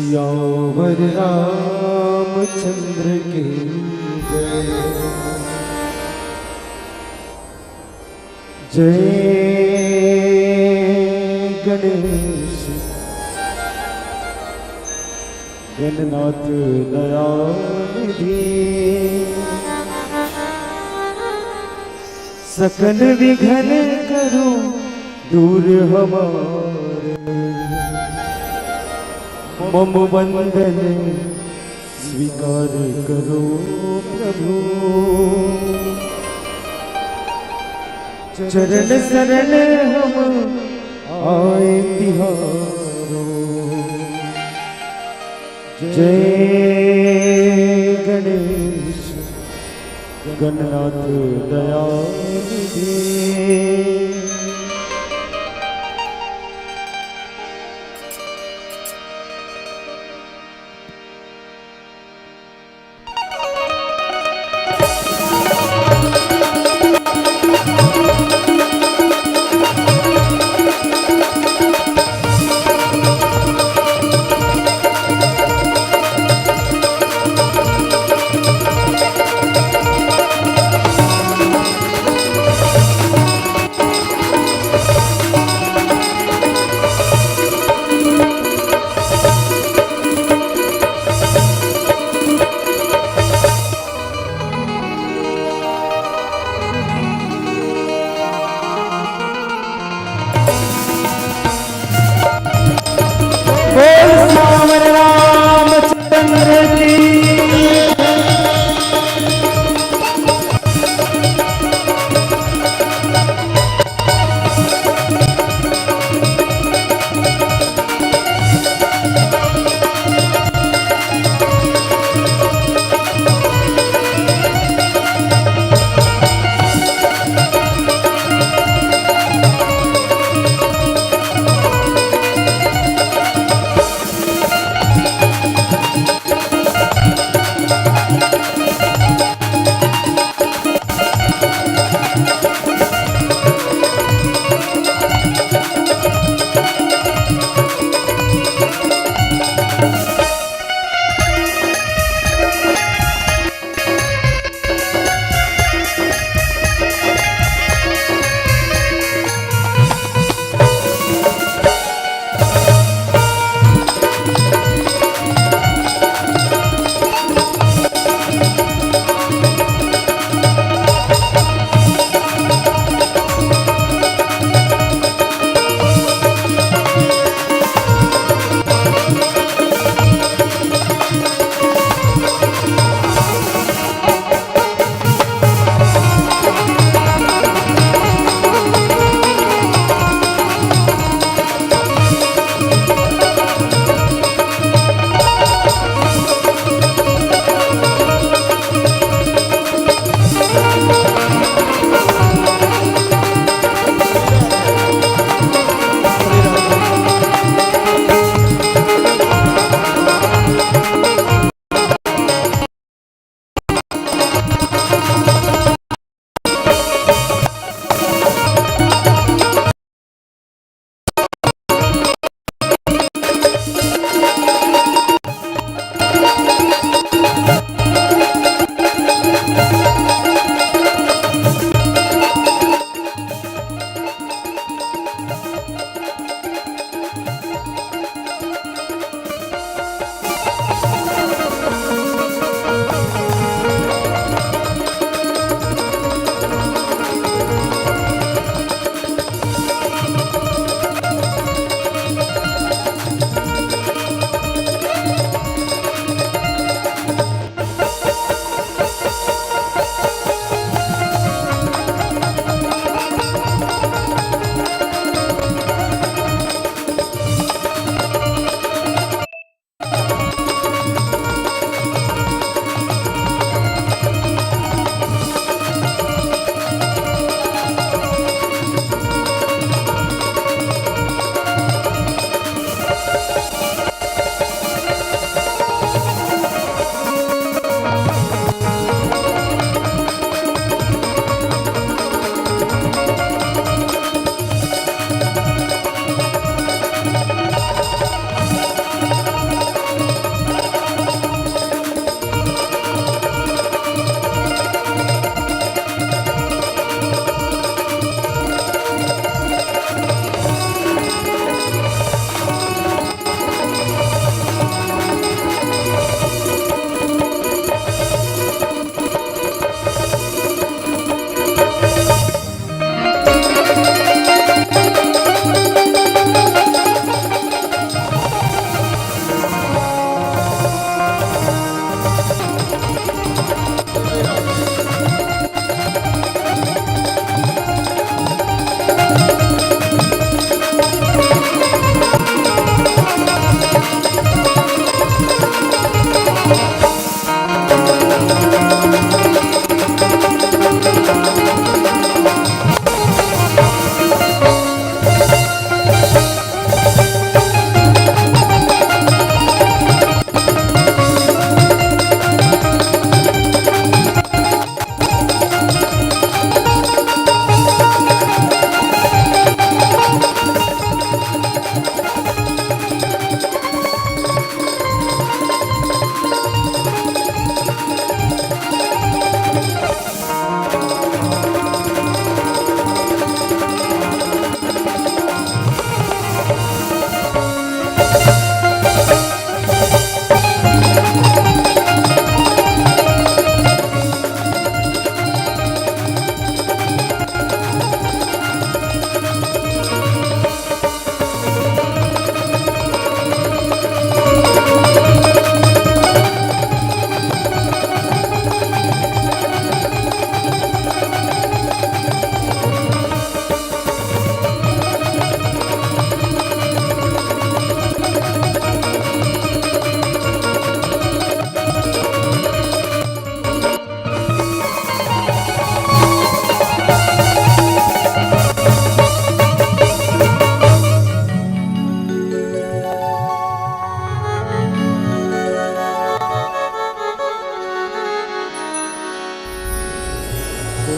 सियावर रामचंद्र की जय। जय गणेश गणनाथ दयानिधि, सकल विघ्न करो दूर हमारे। मम वंदन स्वीकार करो प्रभु, चरण शरण हम आए तिहारो। जय गणेश गणनाथ दयानिधि।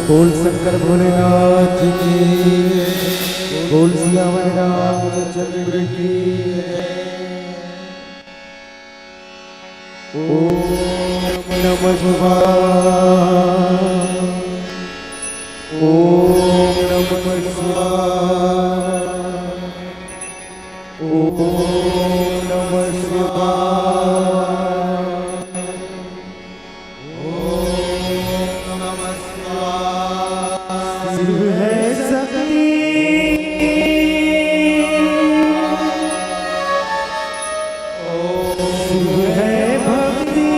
बोल शंकर भोलेनाथ की, बोल सियावर रामचंद्र की। ओम नमः शिवाय, ओम नमः शिवाय, ओम नमः शिवाय, ओम नमः शिवाय। शिव है शक्ति, शिव है भक्ति,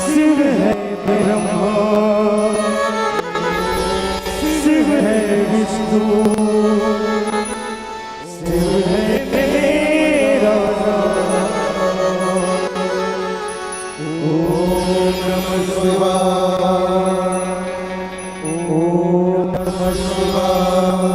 शिव है ब्रह्मा, शिव है विष्णु, शिव है मेरा ओम नमः शिवाय, ओम नमः शिवाय।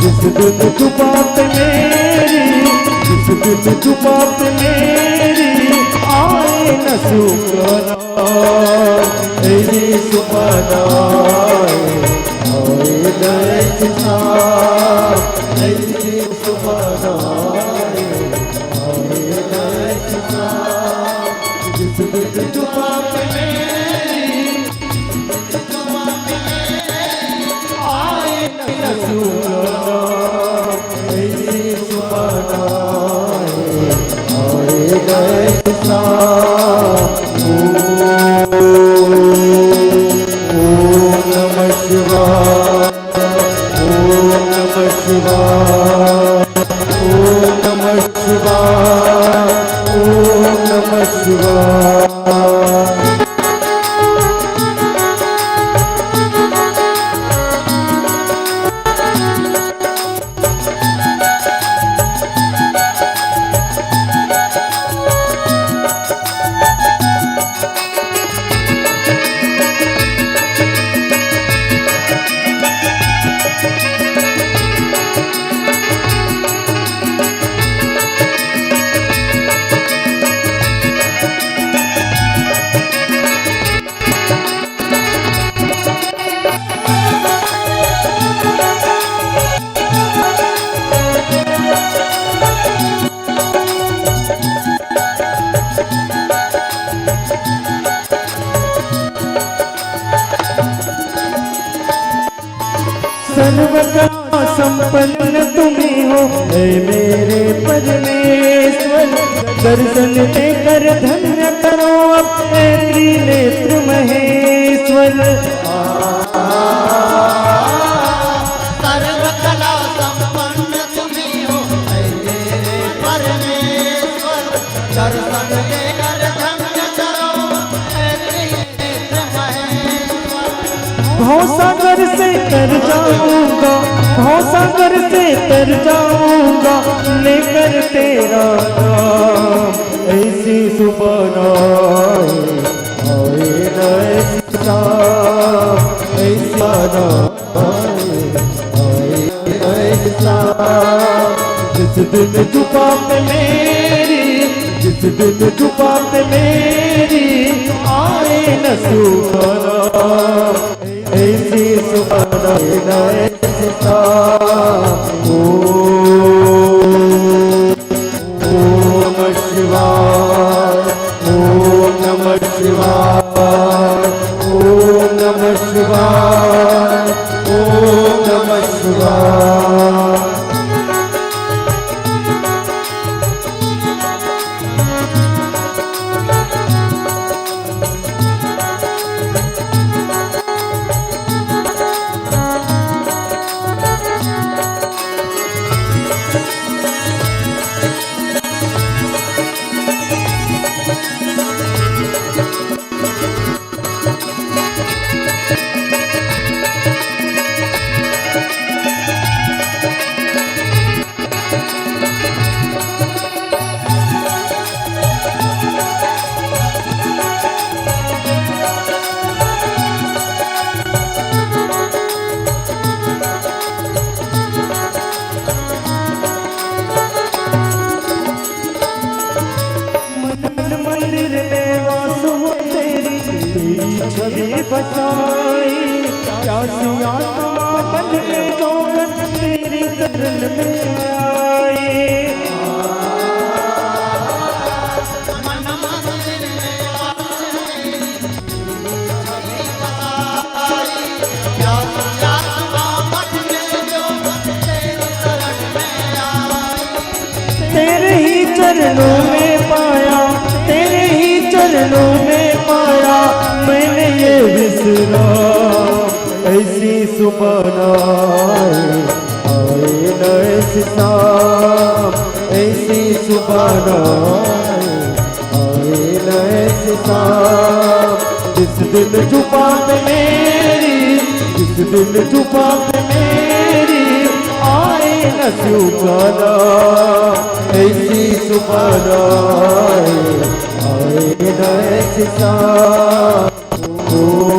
जिस दिन तू बात मेरी, जिस दिन तू बात मेरी आए न सुखना, तेरी सुखना आए न ऐसा, तेरी सुखना आए न ऐसा। जिस दिन तू बात मेरी आए न सुखना, तेरी सुखना आए न ऐसा। ओम नमः शिवाय, ओम नमः शिवाय, ओम नमः शिवाय, ओम नमः शिवाय। सर्वकला संपन्न तुम्ही हो हे मेरे परमेश्वर, दर्शन देकर धन्य करो अपने त्रिनेत्र महेश्वर। सर्वकला संपन्न तुम्ही हो हे मेरे परमेश्वर, दर्शन देकर धन्य करो अपने त्रिनेत्र महेश्वर। भवसागर से तर जाऊंगा, भवसागर से तर जाऊंगा लेकर तेरा नाम, ऐसी सुबह आए न ऐसा, ऐसा आए न ऐसा। जिस दिन तू बात मेरी, जिस दिन तू बात मेरी आए न सुखना, ऐसी सुखना न ऐसा। ओम नमः शिवाय, ओम नमः शिवाय, छवि बसाई, प्यासी आत्मा बन के दौलत तेरी शरण में आई। मन मंदिर में आए, छवि बसाई, प्यासी आत्मा बन के दौलत तेरी शरण में आई। तेरे ही चरणों में पाया, तेरे ही चरणों में पाया मैंने ये विश्राम। ऐसी सुबह आए न ऐसी शाम, ऐसी सुबह आए न ऐसी शाम। जिस दिन जुबा पे मेरी, जिस दिन जुबा पे मेरी आए न सुगाना, ऐसी सुबह आए न ऐसी शाम। ओम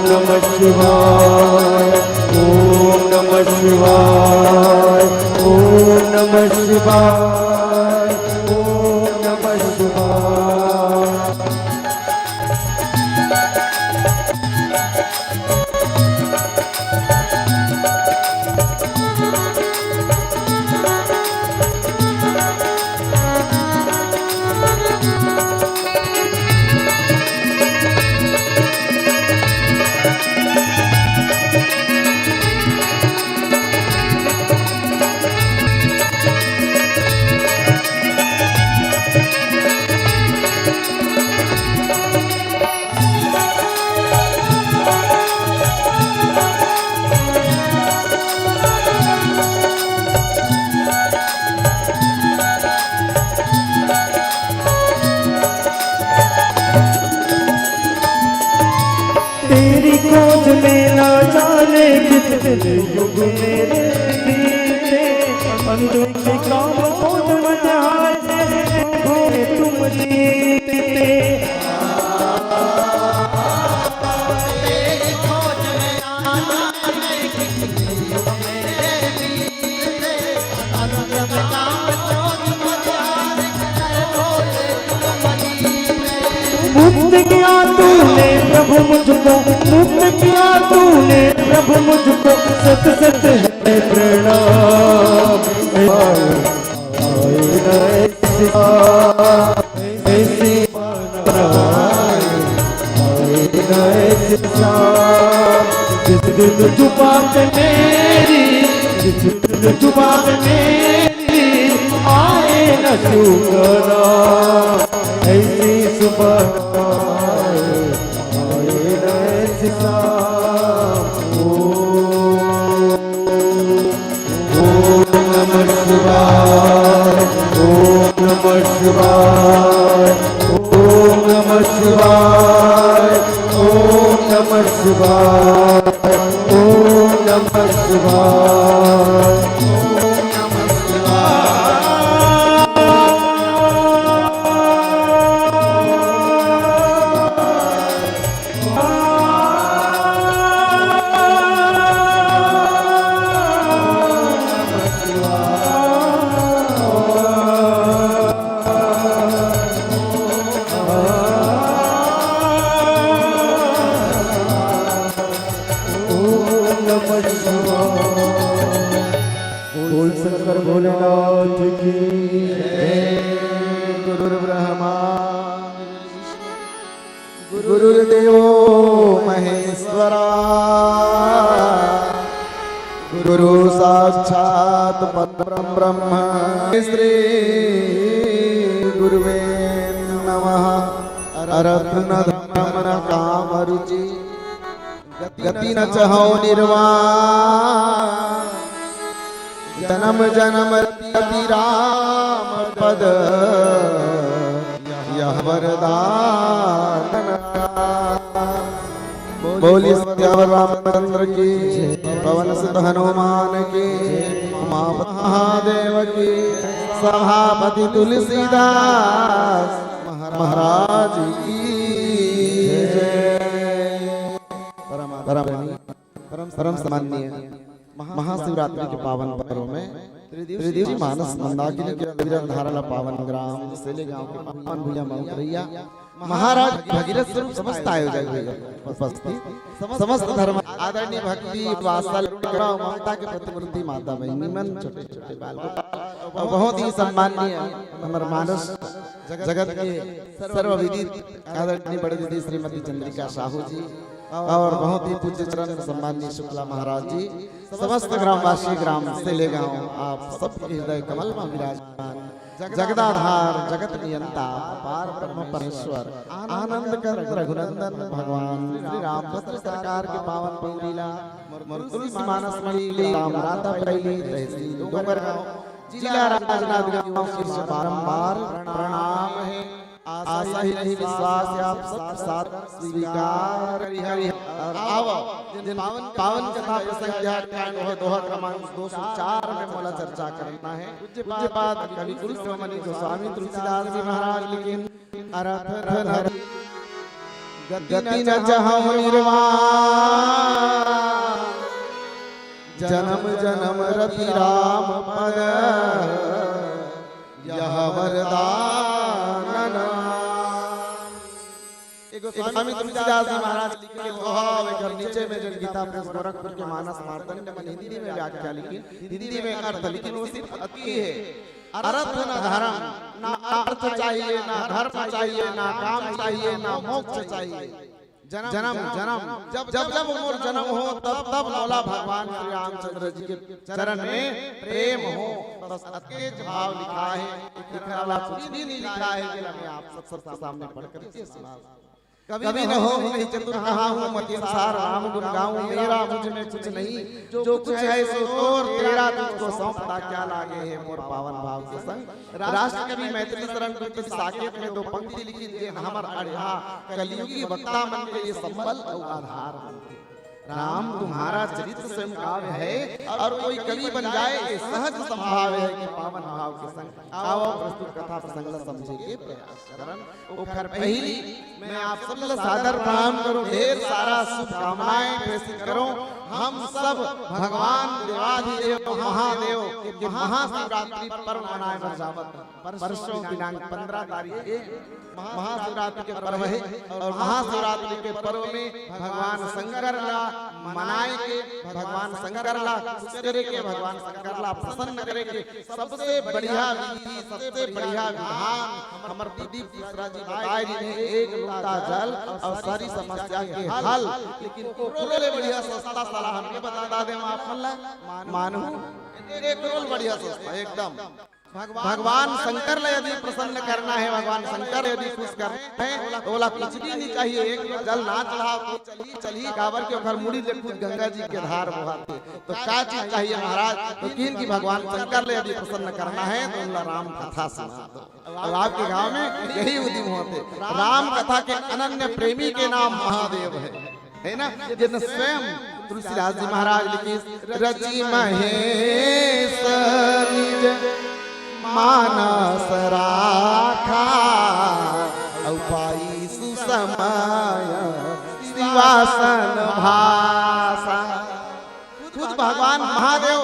नमः शिवाय, ओम नमः शिवाय, ओम नमः शिवाय, ओम नमः शिवाय। तेरी खोज में ना जाने कितने युग मेरे बीते, अंधों के काम खोज मजाए घूमे तुम जीते। तेरी खोज में आना कितने युग मेरे बीते, अंत में काम खोज मचाए भोले तुम जीते। मुक्त किया तूने प्रभु मुझको, मुक्त किया तूने प्रभु मुझको, सत सत है प्रणाम। आए न ऐसी शाम, ऐसी आए न ऐसी शाम। जिस दिन जुबा पे मेरी, जिस दिन जुबा पे मेरी आए न सुगना, ऐसी सुबह आए न ऐसी शाम। ओम नमः शिवाय, ओम नमः शिवाय, ओम नमः शिवाय, ओम नमः शिवाय, ओम नमः शिवाय। बोल शंकर भोलेनाथ की जय। गुरुर्ब्रह्मा गुरुर्देवो महेश्वरा, गुरु साक्षात् परम ब्रह्म श्री गुरुवे नमः। अरत्न धर्म न काम रुचि, गति न चहो निर्वाण, जन्म जन्म रति राम पद यह वरदान। बोली सत्यावर रामचंद्र की, पवन सुत हनुमान की, उमा महादेव की, सभापति तुलसीदास महाराज की जय। परम सम्माननीय महाशिवरात्रि के पावन पर्व में त्रिदेवी मानस मंदाकिनी के अविरत धारा पावन ग्राम सेले गांव के पावन भैया मौतरैया महाराज भगीरथ स्वरूप समस्त आयोजक भैया उपस्थित समस्त धर्म आदरणीय भक्ति वात्सल्य करुणा ममता के प्रतिमूर्ति माता बहनी मन छोटे छोटे बाल और बहुत ही सम्माननीय हमर मानस जगत के सर्वविदित आदरणीय बड़ी दीदी श्रीमती चंद्रिका साहू जी और बहुत ही पूज्य चरण सम्माननीय शुक्ला महाराज जी समस्त ग्रामवासी ग्राम सेले गांव आप सबके हृदय कमल में विराजमान जगदाधार जगत नियंता अपार ब्रह्म परमेश्वर आनंद कर रघुनंदन भगवान श्री रामभद्र सरकार के पावन पौरीला तुलसी मानस मंडली राम राता पहली तहसील डोंगरगांव जिला राजनांदगांव की बारंबार प्रणाम है। आशा ही नहीं विश्वास है आप सब साथ स्वीकार करिए और आओ जिन पावन कथा प्रसंग वह दोहा क्रमांक 204 में मोला चर्चा करना है। पूज्य पाद कवि गुरु शिरोमणि गोस्वामी तुलसीदास जी महाराज लिखिन अरथ हरि गति न चाहूं निर्वाण जन्म जन्म रति राम पद यह वरदान स्वामी तुलसीदास जी महाराज लिखे दोहा एकर नीचे में जो गीता प्रेस गोरखपुर के मानस मार्तंड में हिंदी में व्याख्या लिखी हिंदी में अर्थ लेकिन वो सिर्फ अति है अर्थ न धर्म ना अर्थ चाहिए ना धर्म चाहिए ना काम चाहिए ना मोक्ष चाहिए जन्म जन्म जब जब जब उम्र जन्म हो तब तब मौला भगवान श्री रामचंद्र जी के चरण में प्रेम हो बस अतेज भाव लिखा है कुछ भी नहीं लिखा है कि मैं आप सबके सामने पढ़ कर सुना कभी न हो नहीं चतुर कहा हूँ मत संसार राम गुण गाऊं मेरा मुझ में कुछ नहीं जो कुछ है सो और तेरा तुझको सौंपता क्या लागे है मोर पावन भाव के संग राष्ट्र कवि मैथिली शरण गुप्त साकेत में 2 पंक्ति लिखी जे हमर अड़हा कलयुगी वक्ता मन के ये संबल और आधार राम तुम्हारा चरित्र स्वयं काव्य है और कोई कवि बन जाए ये सहज संभाव है कि पावन भाव के संग आओ प्रस्तुत कथा प्रसंग समझे के प्रयास करन ओखर पहली मैं आप सब सादर प्रणाम करूं ढेर सारा शुभकामनाएं प्रेषित करूं हम सब भगवान देवाधिदेव महादेव के महाशिवरात्रि पर्व मनाए बर जावत परसों दिनांक 15 तारीख के महाशिवरात्रि के पर्व है और महाशिवरात्रि के पर्व में भगवान शंकर ला मनाए के भगवान शंकर ला करे के भगवान शंकर ला प्रसन्न करे के सबसे बढ़िया विधि सबसे बढ़िया विधान हमर प्रदीप मिश्रा जी बताए ने एक लोटा जल और सारी समस्या के हल लेकिन ओकरे बढ़िया सस्ता सलाह हमके बता दे आप मानो एक रोल बढ़िया सस्ता एकदम भगवान शंकर ले यदि प्रसन्न करना है भगवान शंकर यदि खुश करना है ओला कुछ भी नहीं चाहिए एक जल ना चढ़ाओ तो चली कावर के घर मुड़ी ले खुद गंगा जी के धार बहाते तो क्या चीज चाहिए महाराज तो किन की भगवान शंकर ले यदि प्रसन्न करना है तो उनला राम कथा सुना दो अब आपके गांव में यही उद्यम होते राम कथा के अनन्य प्रेमी के नाम महादेव है ना जिन स्वयं तुलसीदास जी महाराज लिखी रचि महेश निज मानस राखा उपाई सुसमय शिवासन भाषा खुद भगवान महादेव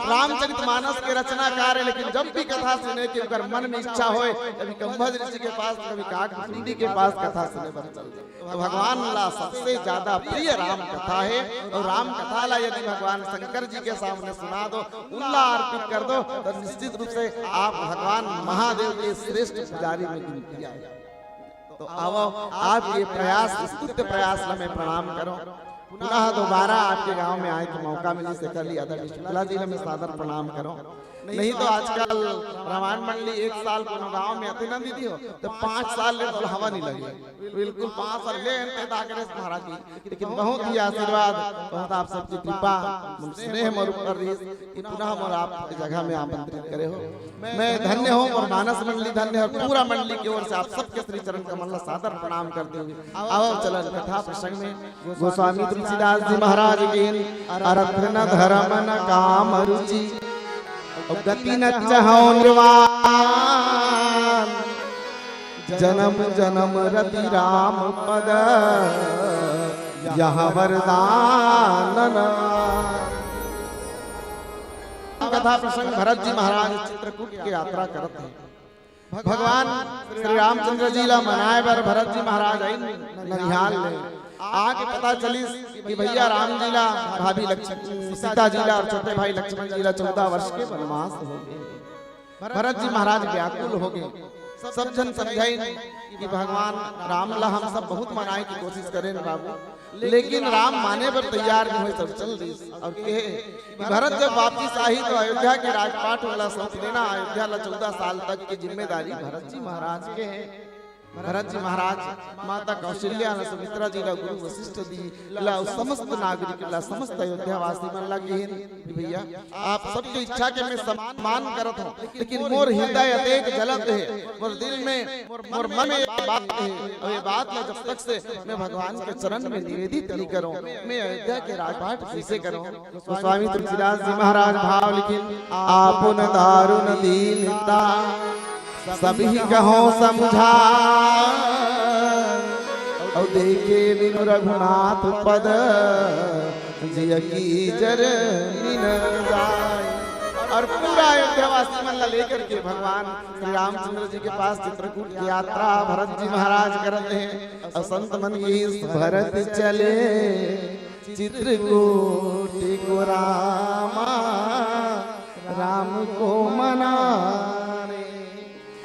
रामचरितमानस के रचनाकार है लेकिन जब भी कथा सुने के अगर मन में इच्छा होए कभी कंभज ऋषि के पास कभी काकभुंडी के पास कथा सुने पर चलते तो भगवान ला सबसे ज्यादा प्रिय राम कथा है और राम कथा ला यदि भगवान शंकर जी के सामने सुना दो उल्ला अर्पित कर दो तो निश्चित रूप से आप भगवान महादेव के श्रेष्ठ पुजारी में गिनती आए तो आओ आप ये प्रयास स्तुत्य प्रयास में प्रणाम करो पुनः दोबारा आपके गांव में आए तो मौका मिली से कर लिया था शुक्ला जी में सादर प्रणाम करो नहीं तो आजकल रामायण मंडली 1 साल को गांव में अति नंदी थी हो तो 5 साल ले तो हवा नहीं लगी बिल्कुल 5 साल ले ताकरे महाराज जी लेकिन बहुत ही आशीर्वाद बहुत आप सबकी कृपा स्नेह मोर ऊपर रही कि पुनः मोर आपकी जगह में आमंत्रित करे हो मैं धन्य हूं और मानस मंडली धन्य है पूरा मंडली की ओर से आप सबके श्री चरण कमल सादर प्रणाम करते हुए आओ चलन कथा प्रसंग में गोस्वामी तुलसीदास जी महाराज की अर्थ न धर्म न काम रुचि गति न चाहूं निर्वाण जन्म जन्म रति राम पद यह वरदान कथा प्रसंग भरत जी महाराज चित्रकूट की यात्रा करते हैं। भगवान श्री रामचंद्र जी ला मनाए बर भरत जी महाराज आई ननिहाल ले आके पता चली कि भैया राम जी ला भाभी लक्ष्मण सीता जी ला और छोटे भाई लक्ष्मण जी ला 14 वर्ष के वनवास हो गए। भरत जी महाराज व्याकुल हो गए। सब जन समझाई कि भगवान राम ला हम सब बहुत मनाए की कोशिश करें बाबू, लेकिन राम माने पर तैयार नहीं हुए। सब चल दी और कहे भरत जब वापिस आई तो अयोध्या के राजपाट वाला सौंप देना। अयोध्या ला 14 साल तक की जिम्मेदारी भरत जी महाराज के है। भरत जी महाराज माता कौशल्या ला सुमित्रा जी ला गुरु वशिष्ठ जी ला समस्त नागरिक ला समस्त अयोध्या वासी मन ला कहे भैया आप सबकी इच्छा के मैं सम्मान करत हूं, लेकिन मोर हृदय अतेक जलत है, मोर दिल में मोर मन में बात है और ये बात ला जब तक से मैं भगवान के चरण में निवेदित नहीं करूं मैं अयोध्या के राजपाट कैसे करूं। तो स्वामी तुलसीदास जी महाराज भाव लिखिन आपन दारुण दीनता सभी कहो समझा और देखे बिनु रघुनाथ पद जिय की जरनी न जाए। और पूरा अयोध्यावासी मन लेकर के भगवान श्री रामचंद्र जी के पास चित्रकूट की यात्रा भरत जी महाराज करते हैं। और संत मन की भरत चले चित्रकूट को रामा राम को मनाने।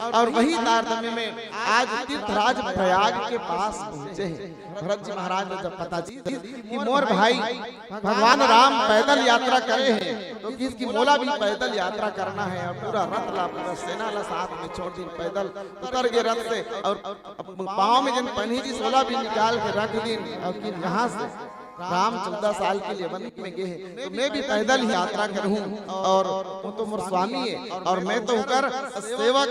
और वही तारतम्य में आज तीर्थराज प्रयाग के पास पहुंचे हैं। भरत जी महाराज ने जब पता चली कि मोर भाई भगवान राम पैदल यात्रा करे हैं तो किसकी मोला भी पैदल यात्रा करना है। और पूरा रथ ला पूरा सेना ला साथ में छोड़ दी पैदल उतर गए रथ से और पाँव में जन पहनी जी सोला भी निकाल के रख दी। और कि यहाँ से राम 14 साल के लिए वन में गए हैं तो मैं भी पैदल ही यात्रा करूं। और वो तो मोर स्वामी है और मैं तो होकर सेवक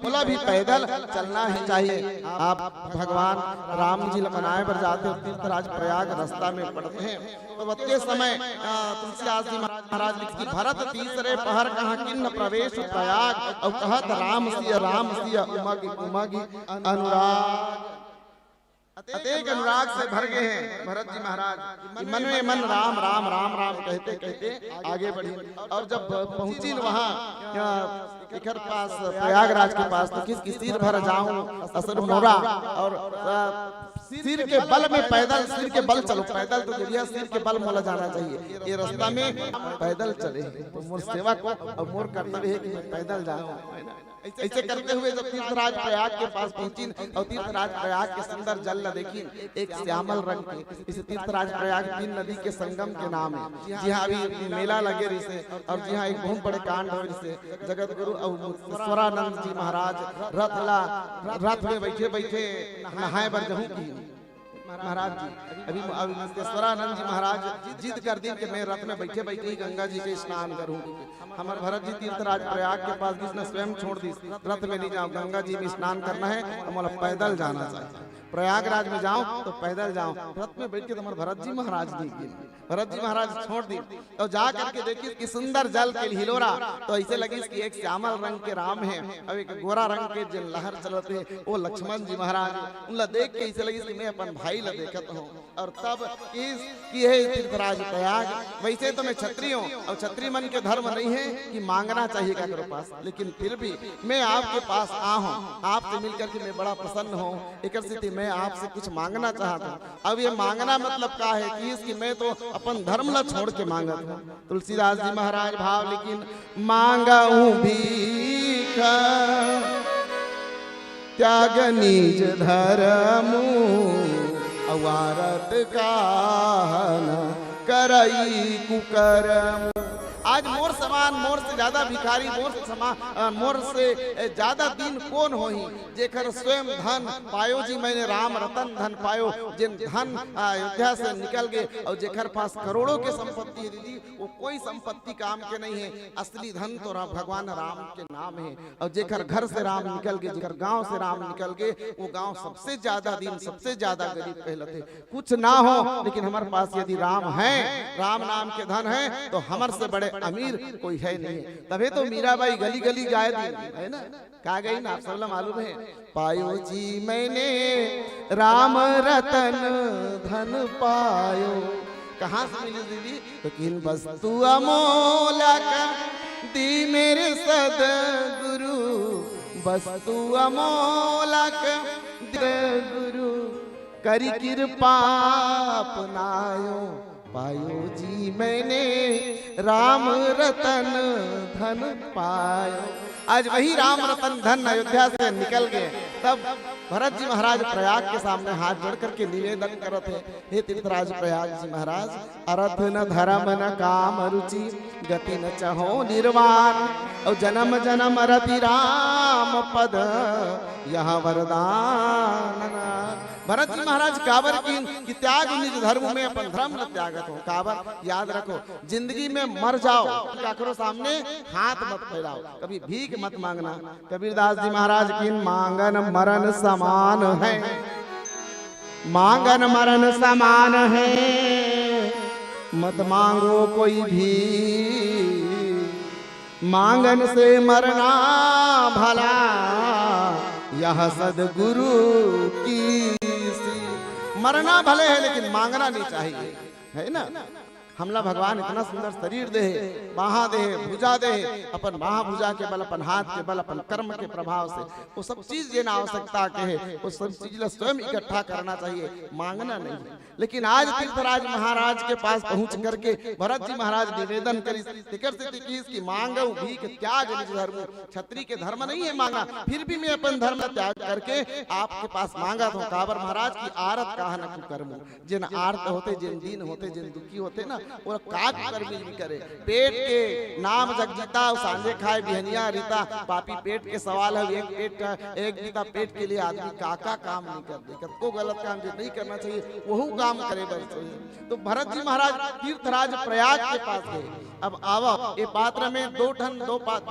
मोला भी पैदल चलना ही चाहिए। आप भगवान राम जी मनाए पर जाते हो तीर्थराज प्रयाग रास्ता में पड़ते हैं तो बत्ते समय तुलसीदास जी महाराज लिखती भरत तीसरे पहर कहाँ किन्न प्रवेश प्रयाग और कहत राम सिया उमगी अनुराग। अतेक अनुराग से भर गए हैं भरत जी महाराज। मन में मन राम राम राम राम कहते कहते आगे बढ़े। और जब पहुंची वहाँ शिखर पास प्रयागराज के पास तो किसकी सिर भर जाऊं असर मोरा। और सिर के बल में पैदल सिर के बल चलो पैदल तो जरिया सिर के बल मोला जाना चाहिए। ये रास्ता में पैदल चले तो मोर सेवा को और मोर कर्तव्य है कि मैं पैदल जाऊं। ऐसे करते हुए जब तीर्थराज प्रयाग के पास पहुंची और तीर्थराज प्रयाग के सुंदर जल देखी एक श्यामल रंग के इस तीर्थराज प्रयाग 3 नदी के संगम के नाम है। जी हाँ अभी मेला लगे रही से और जी हाँ एक बहुत बड़े कांड हो रही जगत गुरु स्वरानंद जी महाराज रथ में बैठे बैठे नहाए बर जहूं की महाराज जी अभी स्वरानंद जी महाराज जिद कर दी कि मैं रथ में बैठे बैठे ही गंगा जी के स्नान करूं। हमारे भरत जी तीर्थराज प्रयाग के पास जिसने स्वयं छोड़ दी रथ में नहीं जाओ गंगा जी में स्नान करना है तो मतलब पैदल जाना चाहिए। प्रयागराज में जाओ तो पैदल जाओ रथ में बैठ के तुम्हारे भरत जी महाराज भरत जी महाराज छोड़ दी तो जा करके देखिए कि सुंदर जल के हिलोरा तो ऐसे लगी कि एक श्यामल रंग के राम है और एक गोरा रंग के जो लहर चलते वो लक्ष्मण जी महाराज उनला देख के ऐसे लगी कि मैं अपन भाई ला देखत हूँ। और तब की है तीर्थराज प्रयाग। वैसे तो मैं क्षत्रिय हूँ और क्षत्रिय मन के धर्म नहीं है कि मांगना चाहिए का करो पास, लेकिन फिर भी मैं आपके पास आ हूँ आपसे मिलकर के मैं बड़ा प्रसन्न हूँ। एक स्थिति मैं आपसे कुछ मांगना चाहता हूँ। अब ये मांगना मतलब क्या है कि इसकी मैं तो अपन धर्म ला छोड़ के मांगत हूँ। तुलसीदास जी महाराज भाव लेकिन मांगाऊं भीख त्याग निज धर्म अवारत काहन करई कुकर्म। आज मोर समान मोर से ज्यादा भिखारी मोर से ज्यादा दीन कौन होही जेकर स्वयं धन पायो जी मैंने राम रतन धन पायो जिन धन अयोध्या से निकल गए और जेकर पास करोड़ों के संपत्ति है दीदी वो कोई संपत्ति काम के नहीं है। असली धन तो भगवान राम के नाम है। और जेकर घर से राम निकल गए जेकर गांव से राम निकल गए वो गांव सबसे ज्यादा दीन सबसे ज्यादा गरीब कहलाते। कुछ ना हो लेकिन हमारे पास यदि राम है राम नाम के धन है तो हमारे से बड़े अमीर कोई है नहीं। तभी तो मीराबाई गली गली गाय दी है ना कहा गई ना आप सब मालूम है पायो जी मैंने राम रतन धन पायो कहाँ से मिली दीदी? तो किन वस्तु अमोलक दी मेरे सदगुरु, वस्तु अमोलक दे गुरु, करी कृपा अपनायो पायो जी मैंने राम रतन धन पायो। आज वही राम रतन धन अयोध्या से निकल गए, तब भरत जी महाराज प्रयाग के सामने हाथ जोड़ करके निवेदन करते हैं, हे तीर्थराज प्रयाग जी महाराज, अर्थ न धर्म न काम रुचि, गति न चहो निर्वाण, और जन्म जन्म रति राम पद यह वरदान। भरत जी महाराज काबर की त्याग निज धर्म में अपन धर्म न त्यागत हो। काबर याद रखो, जिंदगी में मर जाओ काकरो सामने हाथ मत फैलाओ, कभी भीख मत मांगना। कबीरदास जी महाराज की मांगन मरण समान है, मांगन मरण समान है, मत मांगो कोई भी, मांगन से मरना भला, यह सदगुरु की मरना भले है लेकिन मांगना नहीं चाहिए, है ना। हमला भगवान इतना सुंदर शरीर दे, बाहा दे, भुजा दे, अपन बाहा भुजा के बल, अपन हाथ के बल, अपन कर्म के प्रभाव से वो सब चीज देना आवश्यकता के है, वो सब चीज स्वयं इकट्ठा करना चाहिए, मांगना नहीं है। लेकिन आज तीर्थराज महाराज के पास पहुंच करके भरत जी महाराज निवेदन करी की मांग भीख त्याग निज धर्म, क्षत्रिय के धर्म नहीं है मांगा, फिर भी मैं अपन धर्म त्याग करके आपके पास मांगा तो काबर महाराज की आरत कहा न कर्म, जिन आर्त होते, जिन दीन होते, जिन दुखी होते ना, वो काक कर्म भी करे। पेट के नाम जगजीता सांझे खाए बिहनिया रीता, पापी पेट के सवाल है, एक पेट का एक बीता पेट के लिए आदमी काका काम नहीं कर दे, को गलत काम जो नहीं करना चाहिए वही काम करे बस चाहिए। तो भरत जी महाराज तीर्थराज प्रयाग के पास गए। अब आओ ये पात्र में दो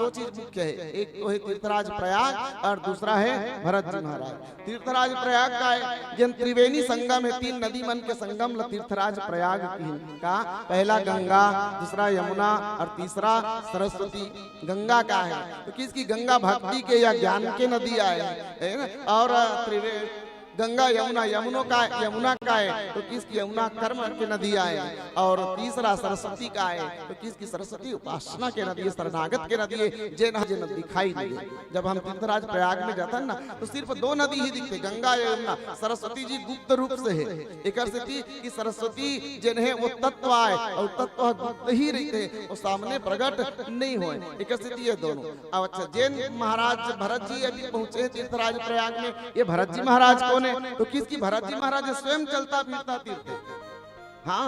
चीज मुख्य है, एक तो है तीर्थराज प्रयाग और दूसरा है भरत जी महाराज। तीर्थराज प्रयाग का है जिन त्रिवेणी संगम है, 3 नदी मन के संगम तीर्थराज प्रयाग की का, पहला गंगा, दूसरा यमुना और तीसरा सरस्वती। गंगा का है तो किसकी? गंगा भक्ति के या ज्ञान के नदी आए है ना, और त्रिवेणी गंगा यमुना का है तो किसकी? यमुना कर्म की नदी आए, और तीसरा सरस्वती का है तो किसकी? सरस्वती उपासना के नदी, शरणागत के नदी है, जे नदी दिखाई नहीं दे। जब हम तीर्थराज प्रयाग में जाते हैं ना तो सिर्फ 2 नदी ही दिखते, गंगा यमुना। सरस्वती जी गुप्त रूप से है, एक कि सरस्वती जिन है वो तत्व आए और तत्व गुप्त ही रहते, वो सामने प्रकट नहीं हुए, एक स्थिति है दोनों। अब अच्छा, जैन महाराज भरत जी अभी पहुंचे तीर्थराज प्रयाग में, ये भरत जी महाराज को तो किसकी? भरत जी महाराज स्वयं चलता फिरता तीर्थ, हाँ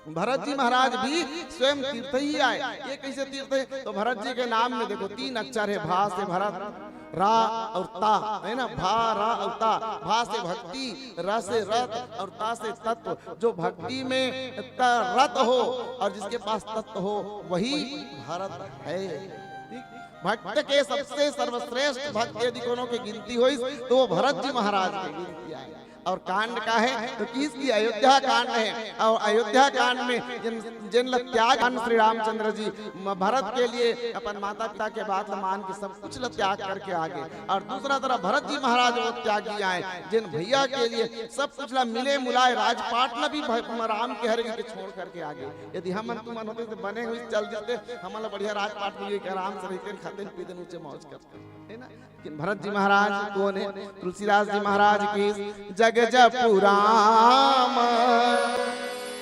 भरत जी महाराज भी स्वयं तीर्थ ही आए। ये कैसे तीर्थ है? तो भरत जी के नाम में देखो 3 अक्षर है, भा से भरत, रा और ता, है ना, भा रा और ता। भा से भक्ति, रा से रत और ता से तत्व। जो भक्ति में रत हो और जिसके पास तत्व हो वही भारत है। भक्त के सबसे सर्वश्रेष्ठ भक्त यदि कोनो की गिनती हुई तो वो भरत जी महाराज की गिनती आए। और कांड का है तो किसकी? अयोध्या कांड है, और अयोध्या कांड में जिन त्याग श्री रामचंद्र जी भरत के लिए अपन माता पिता के बात मान के सब कुछ त्याग करके आगे, और दूसरा तरफ भरत जी महाराज वो त्यागी आए जिन भैया के लिए सब कुछ मिले मुलाए राजपाट न भी राम के हर के छोड़ करके आगे। यदि हम तुम होते तो बने हुए चल जाते, हमारा बढ़िया राजपाट मिले आराम से रहते, खाते पीते ऊंचे मौज करते, है ना। लेकिन भरत जी महाराज कौन है? तुलसीदास जी महाराज की जग जपु राम,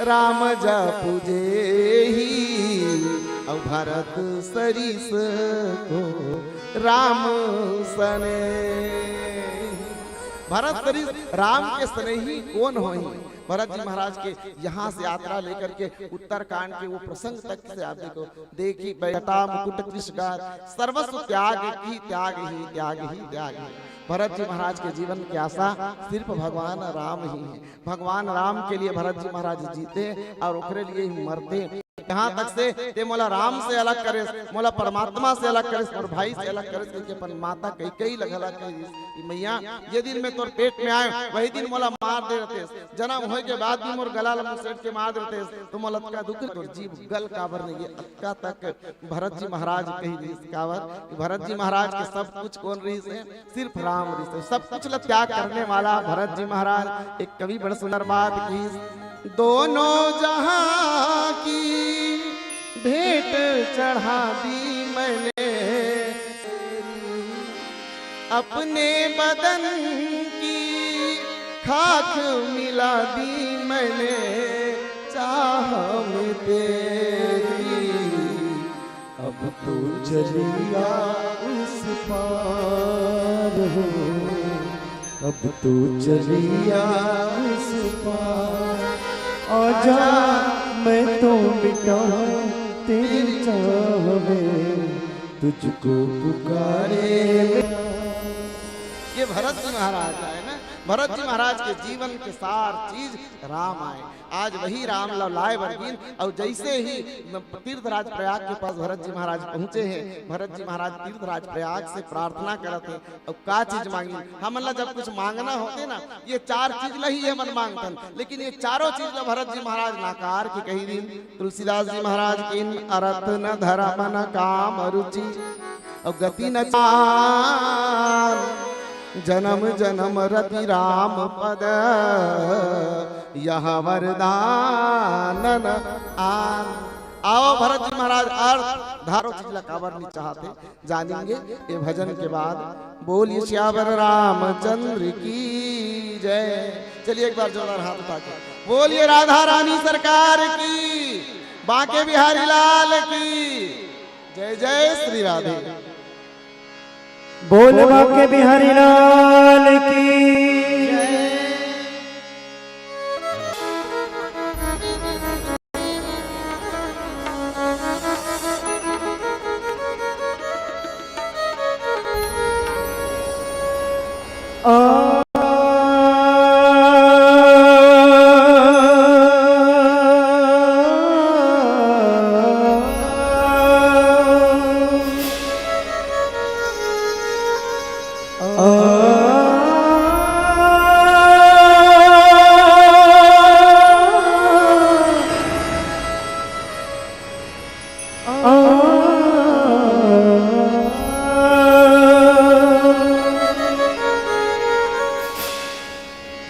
राम जपु जेहि, और भरत सरिस को राम सने। भरत सरिस राम के स्नेही कौन होई? भरत जी महाराज के यहाँ से यात्रा लेकर के उत्तरकांड के वो प्रसंग तक से आप देखो, देखी बैठा मुकुट कृष्ण सर्वस्व त्याग की त्याग ही त्याग ही त्याग ही। भरत जी महाराज के जीवन की आशा सिर्फ भगवान राम ही है। भगवान राम के लिए भरत जी महाराज जीते और ओकरे लिए ही मरते। यहाँ तक से ते मोला राम से अलग करे, मोला परमात्मा से अलग करे और भाई से अलग करे, क्योंकि अपन माता कई कई लगला कही मैया ये दिन में तोर पेट में आए वही दिन मोला मार दे रहते, जन्म होए के बाद भी मोर गला मुसेट के मार देते, तो मोला का दुख तोर जीव गल काबर नहीं है। अक्का तक भरत जी महाराज कही रही काबर, भरत जी महाराज के सब कुछ कौन रही से? सिर्फ राम रही से। सब कुछ त्याग करने वाला भरत जी महाराज। एक कवि बड़ा सुंदर बात की, दोनों जहां की भेंट चढ़ा दी मैंने, अपने बदन की खाक मिला दी मैंने चाह में तेरी। अब तो चलिया उस पार हो, अब तो चलिया उस पार। आजा मैं तो मिटाऊं तेरी चाह में, तुझको पुकारे। ये भरत जी महाराज है ना, भरत जी महाराज के जीवन के सार चीज राम आए। आज वही राम लाए बरगीन। और जैसे ही तीर्थराज प्रयाग के पास भरत जी महाराज पहुंचे हैं, भरत जी महाराज तीर्थराज प्रयाग से प्रार्थना करते हैं और का चीज मांगी। हम जब कुछ मांगना होते ना, ये चार चीज लही है मन मांगतन, लेकिन ये चारों चीज ला भरत जी महाराज नाकार की कही दिन। तुलसीदास जी महाराज की अर्थ न धर्म न काम रुचि और गति न चान, जन्म जन्म रति राम पद यहाँ वरदानन आन। आओ भरत जी महाराज अर्थ धारो चीज काबर नहीं चाहते जानेंगे ये भजन के बाद। बोलिए श्यावर रामचंद्र की जय। चलिए एक बार जोरदार हाथ उठा के बोलिए राधा रानी सरकार की, बांके बिहारी लाल की जय। जय श्री राधे। बोल बांके बिहारी लाल की।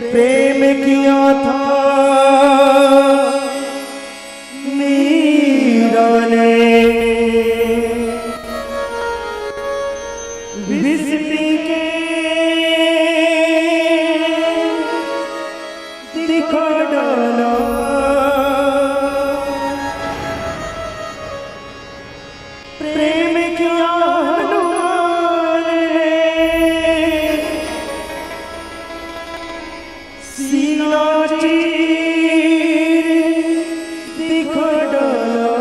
प्रेम किया था मीरा ने, विष पी के दिखा डाला। प्रेम किया हनुमान ने, सीना चीर दिखा डाला।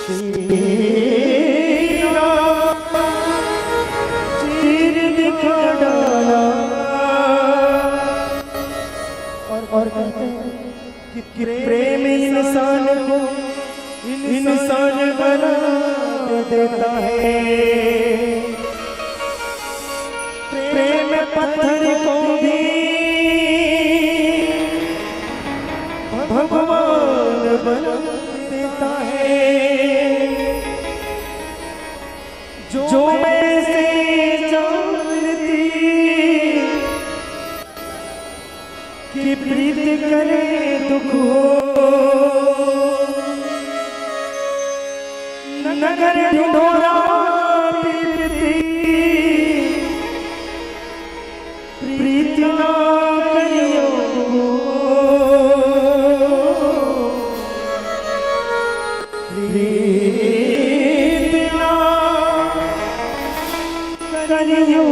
सीना चीर दिखा डाला। और कहते हैं कि प्रेम इंसान को इंसान बना देता है, प्रेम पत्थर को भी भगवान बना देता है। जो मैं से जानती कि प्रीत करे दुख हो, नगर ढिढोरा प्रीत ना करियो, प्रीत ना करियो।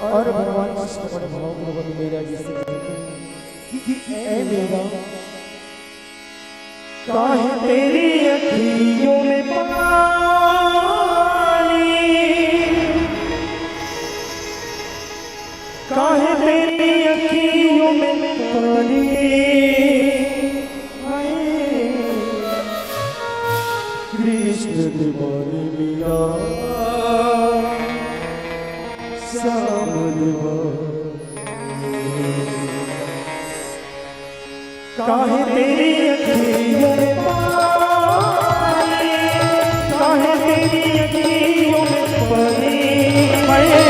और भगवान कृष्ण बड़े भाव मेरा जिसे कि ऐ मेरा काहे तेरी अखियों में पानी, काहे तेरी अखियों में पानी। कृष्ण दीवानी मीरा श्याम काहे तेरी अखियों में पानी, काहे तेरी अखियों में पानी। आए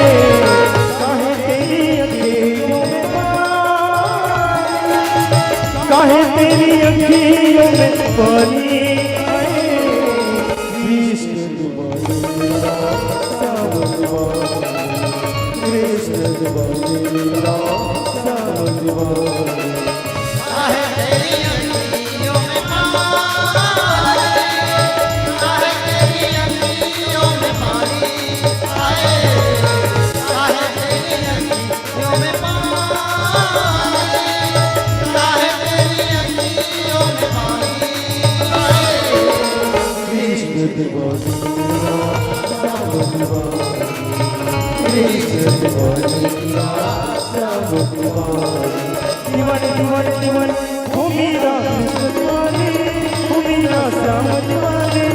काहे तेरी अखियों में पानी, काहे तेरी अखियों में पानी आए कृष्ण दीवानी श्याम दीवानी कृष्ण दीवानी श्याम दीवानी काहे तेरी अखियों में पानी, काहे तेरी अखियों में पानी आए, काहे तेरी अखियों में पानी, काहे तेरी अखियों में पानी आए कृष्ण दीवानी श्याम दीवानी कृष्ण दीवानी श्याम दीवानी दीवानी दीवानी दीवानी हो मेरा कृष्ण दीवानी हो मेरा श्याम दीवानी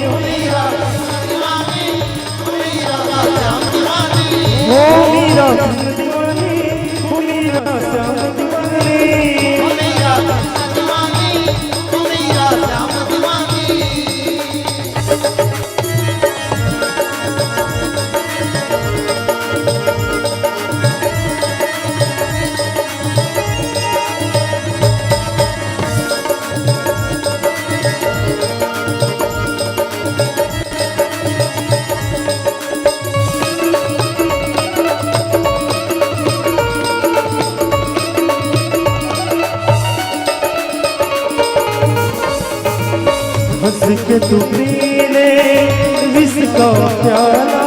हो मेरा दीवानी, मेरा श्याम दीवानी, मेरा कृष्ण दीवानी हो मेरा श्याम दीवानी मेरा दीवानी, मेरा श्याम दीवानी। हंस के तू पी ले विष का प्याला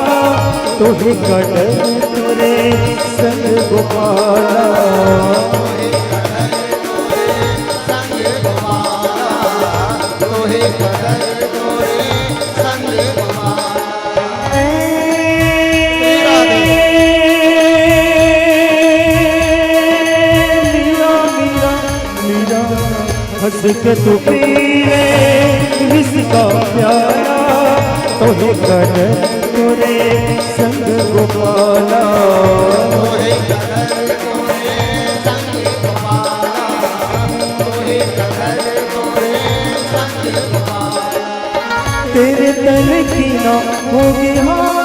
तोहे कटल तोरे संग गोपाला संग गोपाला, तोहे कदर तोरे संग गोपाला। मीरा मीरा मीरा हंस के तू पी ले विष का प्याला तोहे कटल तोरे संग गोपाला तोहे कदर तोरे संग गोपाला, तोहे कदर तोरे संग गोपाला। तेरे तन की ना होगी हानि,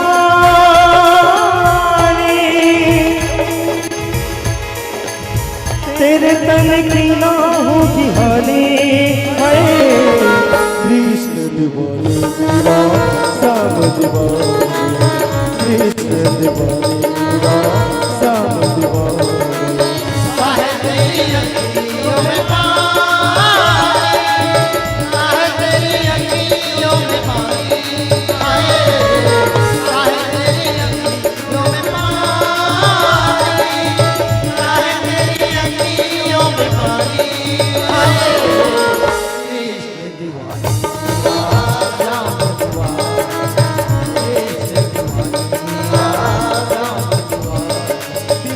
तेरे तन की ना होगी हानि हाय कृष्ण दीवानी मेरा श्याम दीवानी कृष्ण दीवानी मेरा श्याम दीवानी काहे तेरी अखियों में पानी, काहे तेरी अखियों में पानी आए, काहे तेरी अखियों में पानी, काहे तेरी अखियों में पानी आए कृष्ण दीवानी श्याम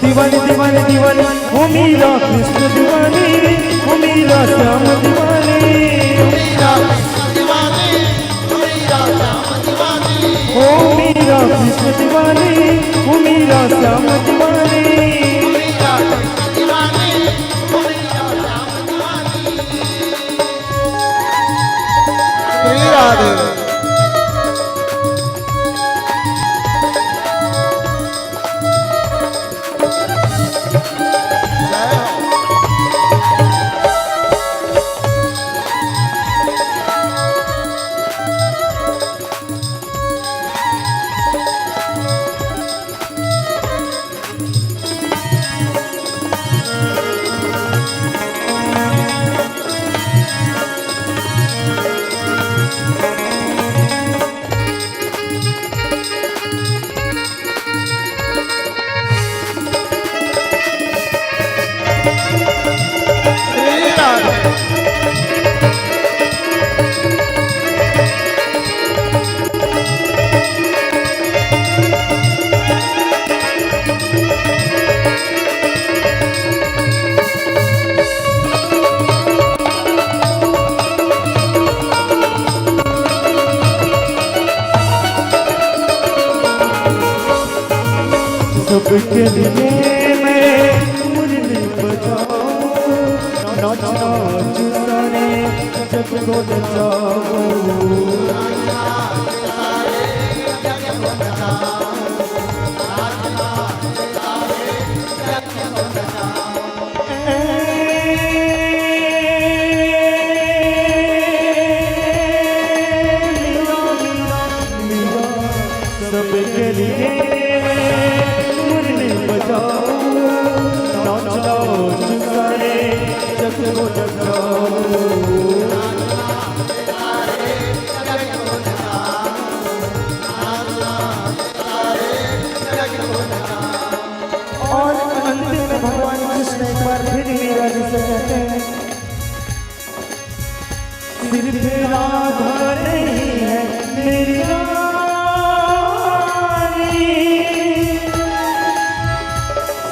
दीवानी दीवानी दीवानी हो मेरा कृष्ण दीवानी हो मेरा श्याम दीवानी मेरा दीवानी, मेरा श्याम दीवानी, हो मेरा कृष्ण दीवानी हो मेरा श्याम दीवानी मेरा दीवानी, मेरा श्याम दीवानी। श्री राधे। जय हो। श्री राधे। सबके लिए मैं मुरली बजाऊं नाच नाच सारे जग को नचाऊं सिर्फ राधा नहीं है मेरी रानी,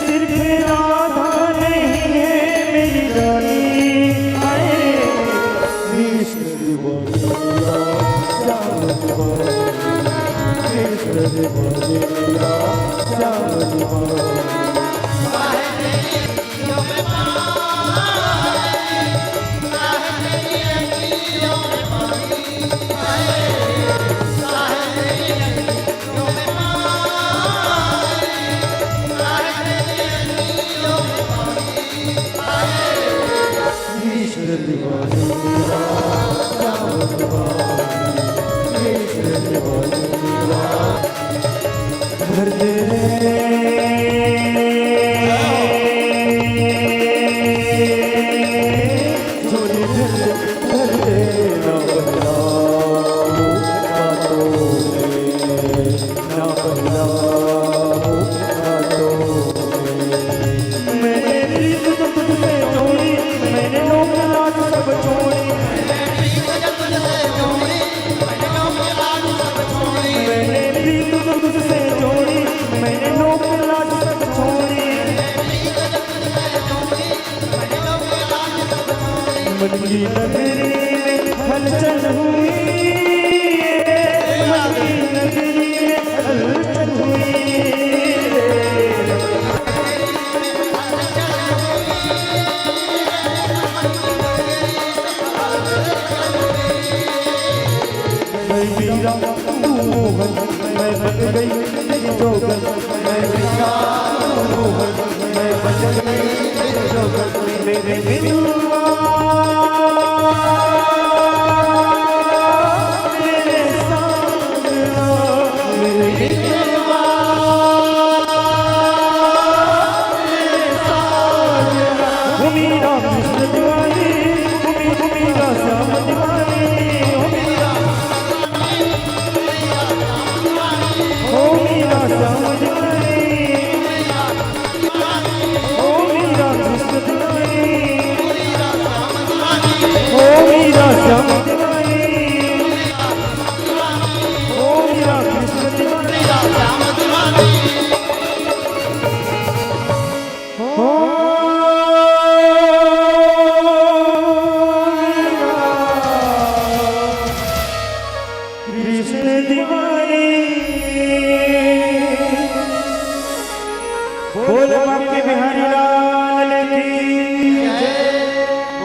सिर्फ राधा नहीं है मेरी रानी। आए कृष्ण दीवाना श्याम दीवाना, कृष्ण दीवाना श्याम दीवाना। मन की नगरी में हलचल हुई, मन की नगरी में हलचल हुई। मैं मीरा तू मोहन, मैं बन गई तेरी जोगन, मैं मीरा तू मोहन, मैं बन गई तेरी जोगन। मेरे दिलवा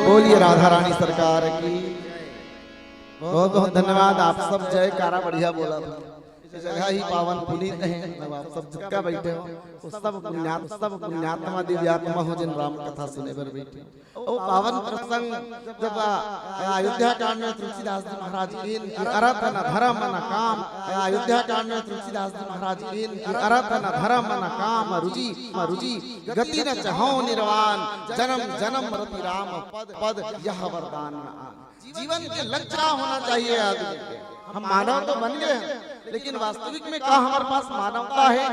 बोलिए राधा रानी सरकार की। बहुत बहुत धन्यवाद। आप सब जयकारा बढ़िया बोला था। इस जगह ही पावन पुनीत है। आप सब जितना बैठे हो सब पुण्यात्मा दिव्यात्मा हो जिन राम कथा सुने बर बैठे। ओ पावन प्रसंग जब अयोध्या कांड में तुलसीदास जी महाराज की अर्थ न धर्म न काम, अयोध्या कांड में तुलसीदास जी महाराज की अर्थ न धर्म न काम, रुचि गति न चाहो निर्वाण, जन्म जन्म रति राम पद पद यह वरदान। जीवन के लक्ष्य होना चाहिए आदमी के। हम मानव तो बन गए हैं, लेकिन वास्तविक में क्या हमारे पास मानवता है?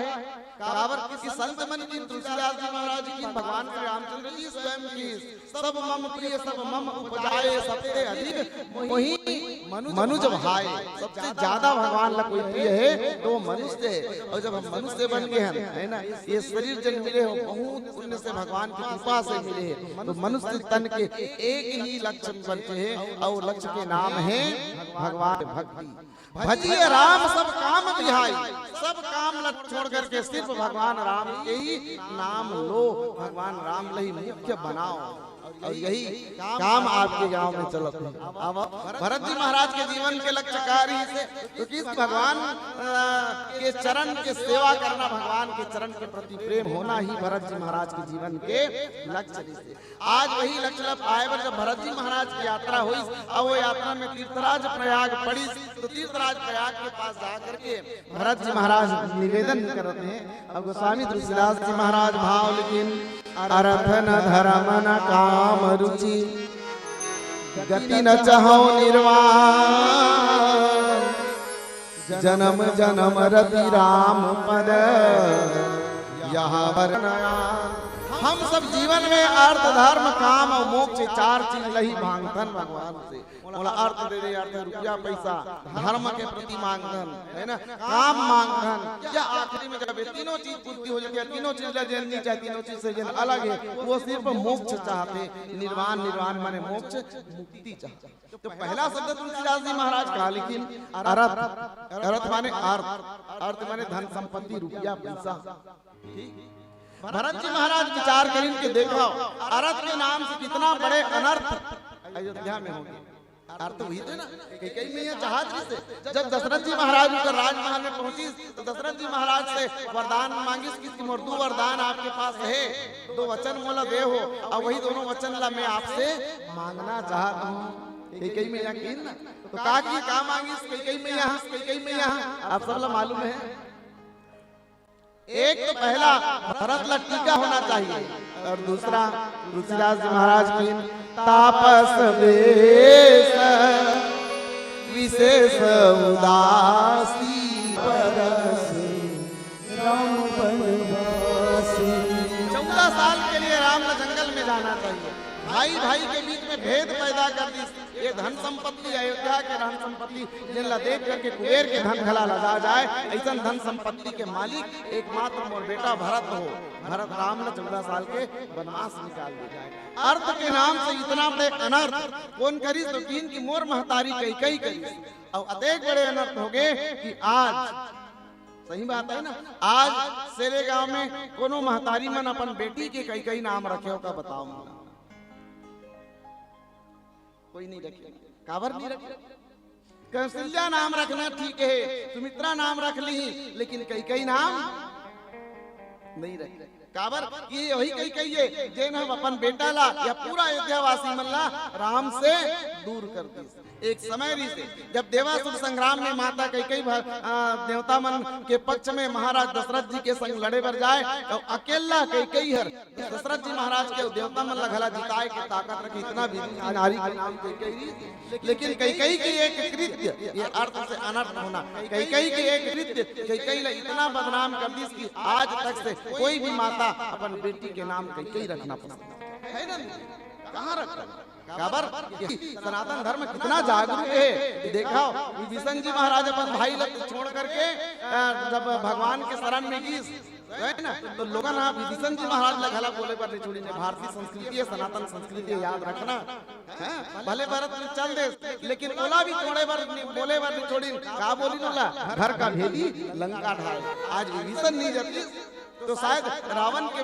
कावर किसी संत मन की तुलसीदास जी महाराज की, भगवान श्री रामचंद्र जी स्वयं की सब मम प्रिय सब मम उपजाए, सबसे अधिक वही मनुज भाई। सबसे ज्यादा भगवान ला कोई प्रिय है तो मनुष्य है। और जब हम मनुष्य बन गए हैं, है ना, ये शरीर जन मिले हो बहुत पुण्य से भगवान की कृपा से मिले हैं, तो मनुष्य तन के एक ही लक्ष्य बनते हैं और लक्ष्य के नाम है भगवान भक्ति। भजिए राम सब काम बिहाई, सब काम न छोड़ करके सिर्फ भगवान राम के ही नाम लो, भगवान राम ला ही मुख्य बनाओ। और यही काम आपके गांव में चलत है। अब भरत जी महाराज के जीवन के लक्ष्य कार्य से तो किस भगवान के चरण के सेवा करना, भगवान के चरण के प्रति प्रेम होना ही भरत जी महाराज के जीवन के लक्ष्य से। आज वही लक्ष्य आए पर जब भरत जी महाराज की यात्रा हुई और वो यात्रा में तीर्थराज प्रयाग पड़ी, तो तीर्थराज प्रयाग के पास जाकर के भरत जी महाराज निवेदन करते हैं। अब गोस्वामी तुलसीदास जी महाराज भाव लिखिन, अर्थ न धर्म न काम रुचि, गति न चाहो निर्वाण, जन्म जन्म रति राम पद यहाँ वरनयान। हम सब जीवन में अर्थ धर्म काम और मोक्ष चार चीज लही मांगतन भगवान से। बोला अर्थ दे दे, अर्थ रुपया पैसा, धर्म के प्रति मांगतन है ना, काम मांगतन, या आखिरी में जब ये तीनों चीज पूर्ति हो जाती है, तीनों चीज लेनी चाहिए, तीनों चीज से जन अलग है, वो सिर्फ मोक्ष चाहते, निर्वाण, निर्वाण माने मोक्ष, मुक्ति चाहते। तो पहला शब्द तुलसीदास जी महाराज कहा, लेकिन अर्थ, अर्थ माने अर्थ, अर्थ माने धन संपत्ति रुपया पैसा। भरत जी महाराज विचार करें के देखो अर्थ के नाम से कितना बड़े अनर्थ अयोध्या में होंगे। अर्थ हुई थे ना कई मैया चाहत से, जब दशरथ जी महाराज उनकर राजमहल में पहुंची तो दशरथ जी महाराज से वरदान मांगी कि मुर्दू वरदान आपके पास है, दो वचन मोला दे हो, और वही दोनों वचन ला मैं आपसे मांगना चाहता हूँ। कई मैया की ना तो का मांगी कई मैया आप सब ला मालूम है। एक तो पहला भरत ला टीका होना चाहिए, और दूसरा तुलसीदास जी महाराज की तापस वेश विशेष उदासी परस राम बनवासी। 14 साल के लिए राम ने जंगल में जाना चाहिए, भाई भाई के बीच में भेद पैदा कर दी। ये धन संपत्ति अयोध्या के धन संपत्ति जिनला देख करके कुबेर के धन खला लगा जाए, ऐसा धन संपत्ति के मालिक एकमात्र मोर बेटा भरत हो। भरत राम ने 14 साल के वनवास निकाल दिया जाए। अर्थ के नाम से इतना बड़े अनर्थ कौन करी, तो तीन की मोर महतारी कई करी, और अतेक बड़े अनर्थ हो गए कि आज सही बात है ना, आज सेरे गांव में कोनो महतारी मन अपन बेटी के कई नाम रखे हो का बताओ मुझे? कोई नहीं रखे, काबर नहीं रखे? कौशल्या नाम रखना ठीक है, सुमित्रा नाम रख ली, लेकिन कई नाम नहीं रखे। काबर ये वही कही जेन हम अपन बेटा ला या पूरा अयोध्या वासी मन ला राम से दूर कर दी। एक समय रही से जब देवासुर संग्राम में माता कई देवता मन के पक्ष में महाराज दशरथ जी के संग लड़े बर जाए, तो अकेला कई हर दशरथ जी महाराज के देवता मन ला घला जिताए के ताकत रखी, इतना भी नारी के नाम कई, लेकिन कई के एक कृत्य, ये अर्थ से अनर्थ होना, कई के एक कृत्य कई ला इतना बदनाम कर दी कि आज तक से कोई भी माता अपन बेटी के नाम कई रखना पसंद है ना, कहाँ रखता काबर सनातन धर्म कितना जागरूक है। देखा विभीषण जी महाराज अपन भाई लग छोड़ करके जब भगवान के शरण में गई है ना, तो लोग ना विभीषण जी महाराज लगला बोले पर छोड़ी ने भारतीय संस्कृति है, सनातन संस्कृति है, याद रखना है। भले भारत में चल दे, लेकिन ओला भी छोड़े बार बोले बार छोड़ी का बोली नोला घर का भेदी लंका ढाए। आज विभीषण नहीं जाती तो शायद रावण के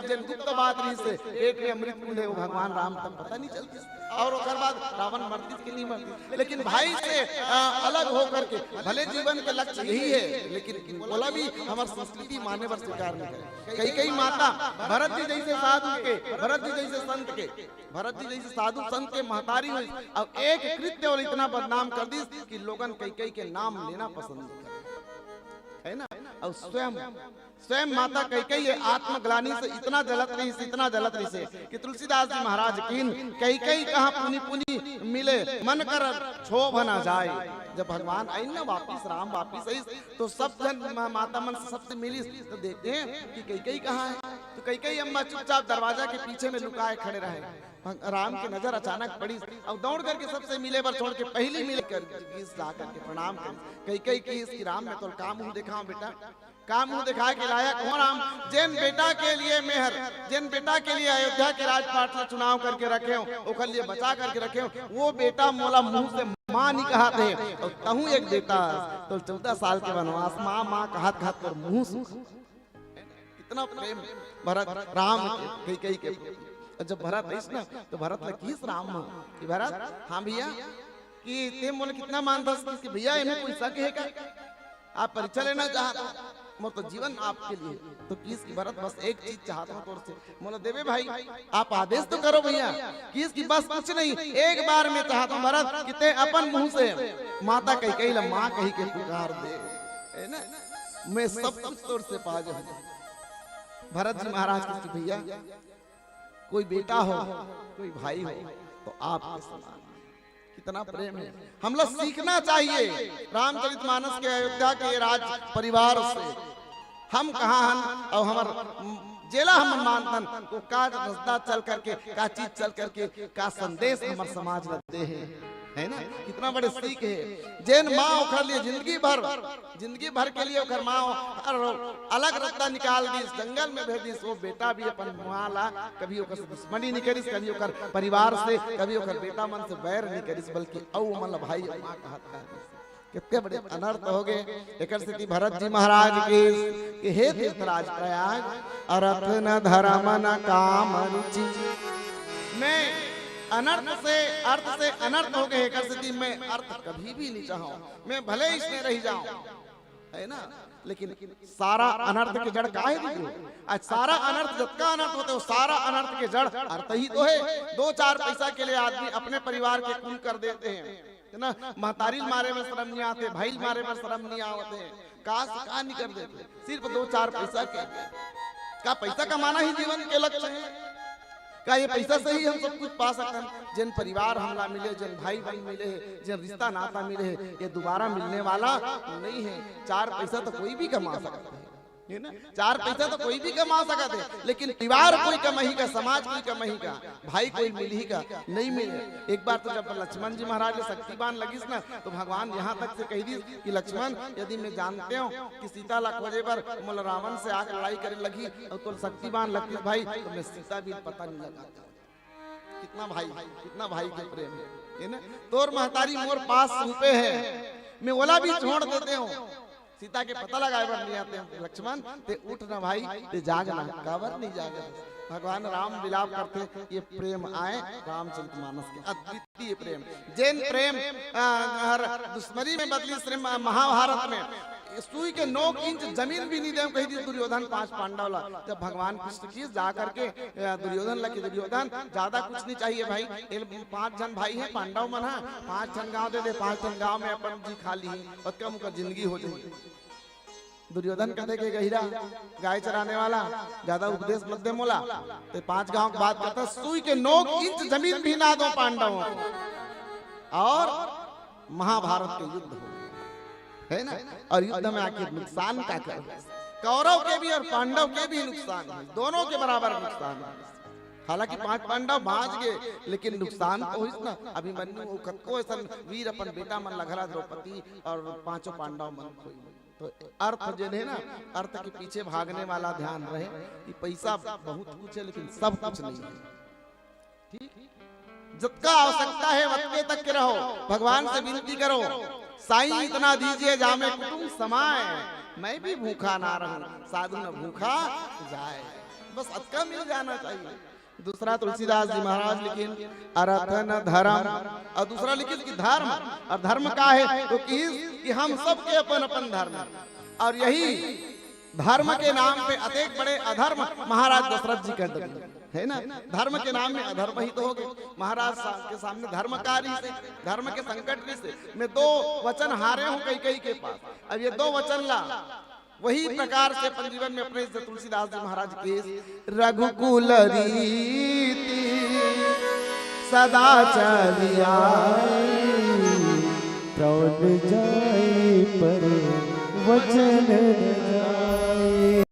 जन गुप्त बात रही से पेट में अमृत कुंड है, वो भगवान राम तक पता नहीं चलती, और उसके बाद रावण मरती कि नहीं मरती। लेकिन भाई से अलग होकर के भले जीवन का लक्ष्य यही है, लेकिन बोला भी हमारी संस्कृति मानने पर स्वीकार नहीं करे। कई माता भरत जी जैसे साधु के, भरत जी जैसे संत के, भरत जी जैसे साधु संत के महतारी हुई, अब एक कृत्य और इतना बदनाम कर दी कि लोगन कई के नाम लेना पसंद है ना। और स्वयं माता कई आत्मग्लानि से इतना जलत रही से कि तुलसीदास जी महाराज कीन कई कहाँ पुनी मिले मन कर क्षोभ न जाए। जब भगवान आई ना वापिस, राम वापिस आई, तो सब जन माता मन सबसे मिली, तो देखते हैं कि कई कहाँ है, तो कई अम्मा चुपचाप दरवाजा के पीछे में लुकाए खड़े रहे। राम की नजर अचानक पड़ी और दौड़ करके सबसे मिले पर छोड़ के पहली मिले कर ला करके प्रणाम कर कई की राम में तो काम मुंह दिखाओ बेटा, काम मुंह दिखा के लाया कौन राम, जिन बेटा के लिए मेहर, जिन बेटा के लिए अयोध्या के राजपाट से चुनाव करके रखे हो, ओखर लिए बचा करके रखे हो, वो बेटा मोला मुंह से माँ नहीं कहते, और तहु एक बेटा तो 14 साल के वनवास माँ कहत कर मुंह सुख। इतना प्रेम भरत राम कई के। जब भरत है ना, तो भरत ने किस राम कि भरत हाँ भैया कि ते मोले कितना मानता कि भैया इन्हें कोई शक है क्या, आप परीक्षा लेना चाहता मोर तो जीवन आपके लिए, तो किस की भरत बस एक चीज चाहता हूँ तोर से, मोला देवे भाई आप आदेश तो करो भैया, किस की बस कुछ नहीं, एक बार में चाहता हूँ भरत कि ते अपन मुंह से माता कही माँ कही के पुकार दे, है ना, मैं सब कुछ तोर से पा जाऊँ। भरत जी महाराज कहते भैया कोई बेटा हो कोई भाई हो तो आपके समान, कितना प्रेम है, हम लोग सीखना चाहिए रामचरितमानस के अयोध्या के राज परिवार से। हम कहाँ हन और हमार जेला हम मानतन तो का रस्ता चल करके का चीज चल करके का संदेश हमर समाज लगते हैं, है ना। कितना बड़े सीख है। जैन माँ ओखर लिए जिंदगी भर के लिए ओखर माँ अलग रास्ता निकाल दी, जंगल में भेज दी। वो बेटा भी अपन माँ ला कभी ओकर से दुश्मनी नहीं करिस, कभी ओकर परिवार से, कभी ओकर बेटा मन से बैर नहीं करिस, बल्कि औ मतलब भाई माँ कहत है। कितने बड़े अनर्थ हो गए। एक स्थिति भरत जी महाराज की हे तीर्थराज प्रयाग, अर्थ न धर्म न काम रुचि। मैं अनर्थ से अर्थ से अनर्थ हो गए। एक स्थिति में अर्थ कभी भी नहीं चाहूं, मैं भले इसमें रह जाऊं, है ना। लेकिन सारा अनर्थ के जड़ का है दीजिए। आज सारा अनर्थ जितना अनर्थ होते हो, सारा अनर्थ के जड़ अर्थ ही तो है। 2-4 पैसा के लिए आदमी अपने परिवार के खून कर देते हैं, है ना। महतारी मारे में शर्म नहीं आते, भाई मारे में शर्म नहीं आते, का नहीं कर देते, सिर्फ 2-4 पैसा के। का पैसा कमाना ही जीवन के लक्ष्य है? का ये पैसा से ही हम सब कुछ पा सकते हैं? जिन परिवार हमला मिले, जिन भाई बहन मिले, जिन रिश्ता नाता मिले, ये दोबारा मिलने वाला नहीं है। 4 पैसा तो कोई भी कमा सकता है ना। 4 पैसा तो कोई भी कमा सकते है, लेकिन परिवार कोई कमाही का, समाज कोई कमाही का, भाई कोई मिली का नहीं मिले। एक बार तो जब लक्ष्मण जी महाराज ने शक्तिबान लगिस ना, तो भगवान यहाँ तक से कह दी कि लक्ष्मण यदि मैं जानते हो कि सीता ला खोजे पर मोल रावण से आकर लड़ाई करे लगी और तो शक्तिबान लगती भाई, तो मैं सीता भी पता नहीं लगाता। कितना भाई के प्रेम है ना। तोर महतारी मोर पास रूपे है, मैं ओला भी छोड़ देते हूँ, सीता के पता लगाए बर नहीं आते हैं। लक्ष्मण ते उठ ना भाई, ते जागना, काबर नहीं जागे। भगवान राम विलाप करते, ये प्रेम आए रामचरितमानस के अद्वितीय प्रेम। जैन प्रेम दुश्मनी में बदली श्री महाभारत में सुई के 9 इंच जमीन भी नहीं दे कही दी दुर्योधन 5 पांडव ला। जब भगवान कृष्ण की जा करके दुर्योधन लगे, दुर्योधन ज्यादा कुछ नहीं चाहिए भाई, 5 जन भाई है पांडव मन, 5 जन गांव दे दे, 5 जन गांव में अपन जी खा ली और कम का जिंदगी हो जाएगी। दुर्योधन कहते के गहिरा गाय चराने वाला, ज्यादा उपदेश मत दे मोला, तो 5 गांव की बात करता, सुई के 9 इंच जमीन भी ना दो पांडवों को। और महाभारत के युद्ध हो, है ना। और युद्ध में आखिर नुकसान का कर, कौरव के भी और पांडव के भी नुकसान है, दोनों के बराबर नुकसान है। हालांकि 5 पांडव बाँच गए, लेकिन नुकसान तो हुई ना। अभिमन्यु को ऐसा वीर अपन बेटा मन लगला, द्रौपदी और 5 पांडव मन खोई। तो अर्थ जो है ना, अर्थ के पीछे भागने वाला ध्यान रहे कि पैसा बहुत कुछ है, लेकिन सब कुछ नहीं है। ठीक, जितना आवश्यकता है उतने तक के रहो। भगवान से विनती करो, साईं इतना दीजिए जामे कुटुंब समाए, मैं भी भूखा ना रहूं, साधु न भूखा जाए। बस अतका मिल जाना चाहिए। दूसरा तुलसीदास जी महाराज लिखिन अर्थ न धर्म, और दूसरा लिखिन कि धर्म। और धर्म का है तो कि हम सब के अपन अपन धर्म, और यही धर्म के नाम पे अनेक बड़े अधर्म महाराज दशरथ जी कर दिए, है ना। धर्म के नाम में अधर्म ही तो हो गए। महाराज के सामने धर्मकारी से, धर्म के संकट से मैं 2 वचन हारे हूं कई के पास। अब ये 2 वचन ला वही प्रकार से अपन जीवन में अपने तुलसीदास जी महाराज के रघुकुल रीति सदा चलिया, प्रौढ़ जाए पर वचन जाए।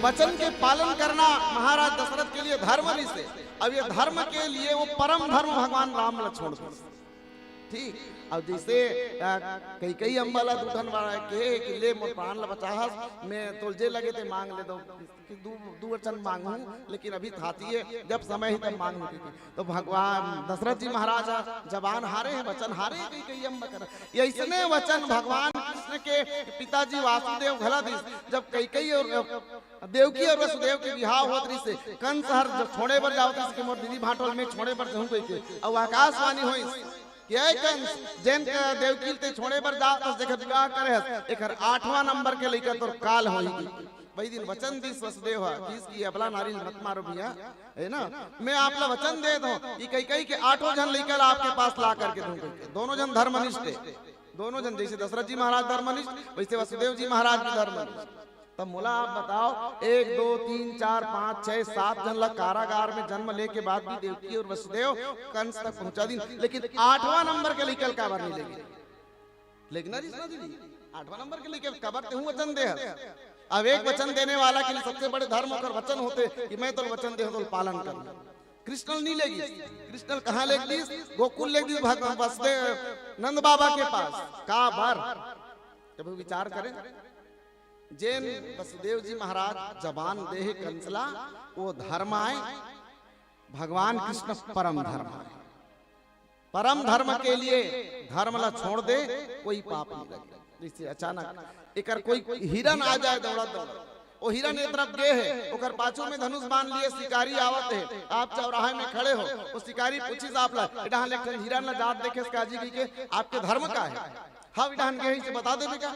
वचन के पालन करना महाराज दशरथ के लिए धर्म नहीं से। अब ये धर्म के लिए वो परम धर्म भगवान राम लक्ष्मण को, ठीक। अब जैसे कई अम्बाला दूधन वाला के ले मोर प्राण ला बचाहस, मैं तुलजे लगे थे मांग ले दो कि 2 वचन मांगू, लेकिन अभी थाती है, जब समय ही तब मांगू। तो भगवान दशरथ जी महाराज जबान हारे हैं, वचन हारे कई अम्बा कर। ऐसने वचन भगवान कृष्ण के पिताजी वासुदेव घला दी, जब कई और देवकी और वसुदेव के विवाह होत रही से कंस हर जब छोड़े पर जाओ तो मोर दीदी भाटोल में छोड़े पर जाऊं कई के, और आकाशवाणी होई ये कंस जैन के देवकी ते छोड़े पर जा तो जेकर विवाह करे एकर 8वां नंबर के लेकर तो काल होगी। भाई दिन वचन दी वसुदेव की अबला नारी मत मारो भैया, है ना। मैं आपला वचन दे दो कि कई के 8 जन लेकर आपके पास ला करके दूंगा। दोनों जन धर्मनिष्ठ है, दोनों जन, जैसे दशरथ जी महाराज धर्मनिष्ठ वैसे वसुदेव जी महाराज भी धर्मनिष्ठ। तब मोला आप बताओ 1 2 3 4 5 6 7 जन ला कारागार में जन्म लेके बाद भी देवकी और वसुदेव कंस तक पहुंचा दी, लेकिन 8वां नंबर के लेकर काबर नहीं लेके, लेकिन दीदी 8वां नंबर के लेकर काबर ते हूं वचन दे अब एक वचन देने वाला के लिए सबसे बड़े धर्म होकर वचन होते कि मैं तो वचन दे तो पालन कर। कृष्ण नहीं लेगी, कृष्ण कहाँ लेगी? गोकुल लेगी, वसुदेव नंद बाबा के पास। का बार जब विचार करें, जैन वसुदेव जी महाराज जबान देह कंसला वो धर्म आए, भगवान कृष्ण परम धर्म आए। परम धर्म के लिए धर्म ला छोड़ दे कोई पाप नहीं लगे। जैसे अचानक एक कोई हिरन आ जाए दौड़ा दौड़ा, वो हिरन एक तरफ गे है, ओकर पाछू में धनुष बांध लिए शिकारी आवत है, आप चौराहे में खड़े हो, वो शिकारी पूछी आप ला इडहां लेकर हिरन ला जात देखे काजी के आपके धर्म का है? हाँ इडहान के से बता देवे क्या?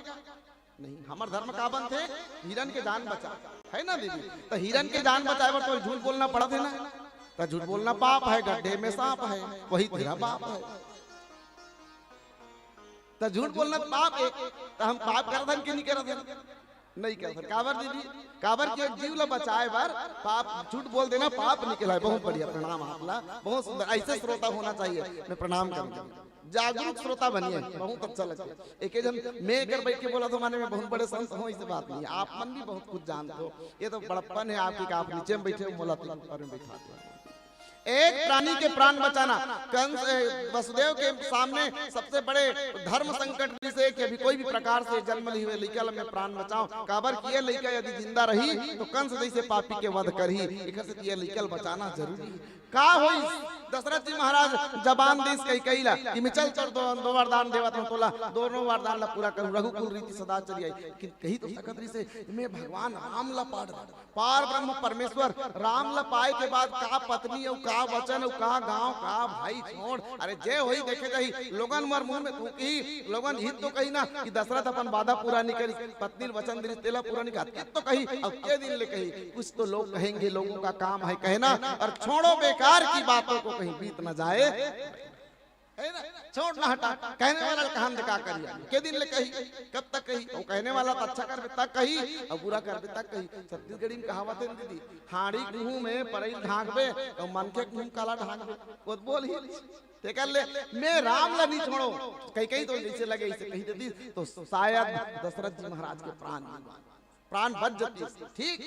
नहीं, हमार धर्म का बन थे हिरन के जान बचा है ना दीदी। तो हिरन के जान बचाए तो झूठ बोलना पड़ा थे ना, तो झूठ बोलना पाप है, गड्ढे में सांप है, वही तेरा पाप है। तो झूठ बोलना पाप है, तो हम पाप करते कि नहीं करते? नहीं करते। काबर दीदी, काबर के जीव ला बचाए बार पाप झूठ बोल देना पाप निकला है। बहुत बढ़िया, प्रणाम आपला, बहुत सुंदर। ऐसे श्रोता होना चाहिए, मैं प्रणाम करूंगा। जागरूक श्रोता बनिए, बहुत अच्छा लगता है। एक जन मैं अगर बैठ के बोला तो माने में बहुत बड़े संत हो, ऐसी बात नहीं। आप मन भी बहुत कुछ जानते हो, ये तो बड़प्पन है आपकी कि आप नीचे में बैठे हो, मोला ऊपर में बैठा दो। एक प्राणी के प्राण बचाना कंस वसुदेव के सामने सबसे बड़े धर्म संकट से कि अभी कोई भी प्रकार से जन्म ली हुए लड़का में प्राण बचाओ। काबर किए लड़का यदि जिंदा रही तो कंस जैसे पापी के वध करी, एक से ये लड़का बचाना जरूरी है। का होई दशरथ जी महाराज जबान देश कही कहीला कि मैं चल चल दो वरदान देवत हूं, तोला दोनों वरदान ला पूरा करूं, रघुकुल रीति सदा चली आई। लेकिन कही तो सकतरी से मैं भगवान राम ला पार ब्रह्म परमेश्वर राम ला पाए के बाद का पत्नी और का वचन और का गांव का भाई छोड़, अरे जे होई देखे जाही लोगन मर मुंह में थूकी, लोगन हित तो कही ना कि दशरथ अपन वादा पूरा नहीं करी, पत्नी वचन दी तेला पूरा नहीं कहा तो कही, अब के दिन ले कही, कुछ तो लोग कहेंगे, लोगों का काम है कहना, और छोड़ो बेकार की बातों को कहीं बीत न जाए, है ना? छोड़ ना हटा, कहने वाला कहां का करिए, के दिन ले कही, कब तक कही, वो कहने वाला तो अच्छा कर तक कही और बुरा कर तक कही। छत्तीसगढ़ी में कहावत है दीदी, हाड़ी मुंह में परई ढांकबे और मन के मुंह काला ढांकबे, वो बोल ही ते कर ले मैं राम ला नहीं छोड़ो, कहीं कहीं तो जैसे लगे ऐसे कही देती तो शायद दशरथ जी महाराज के प्राण बच जाती। ठीक,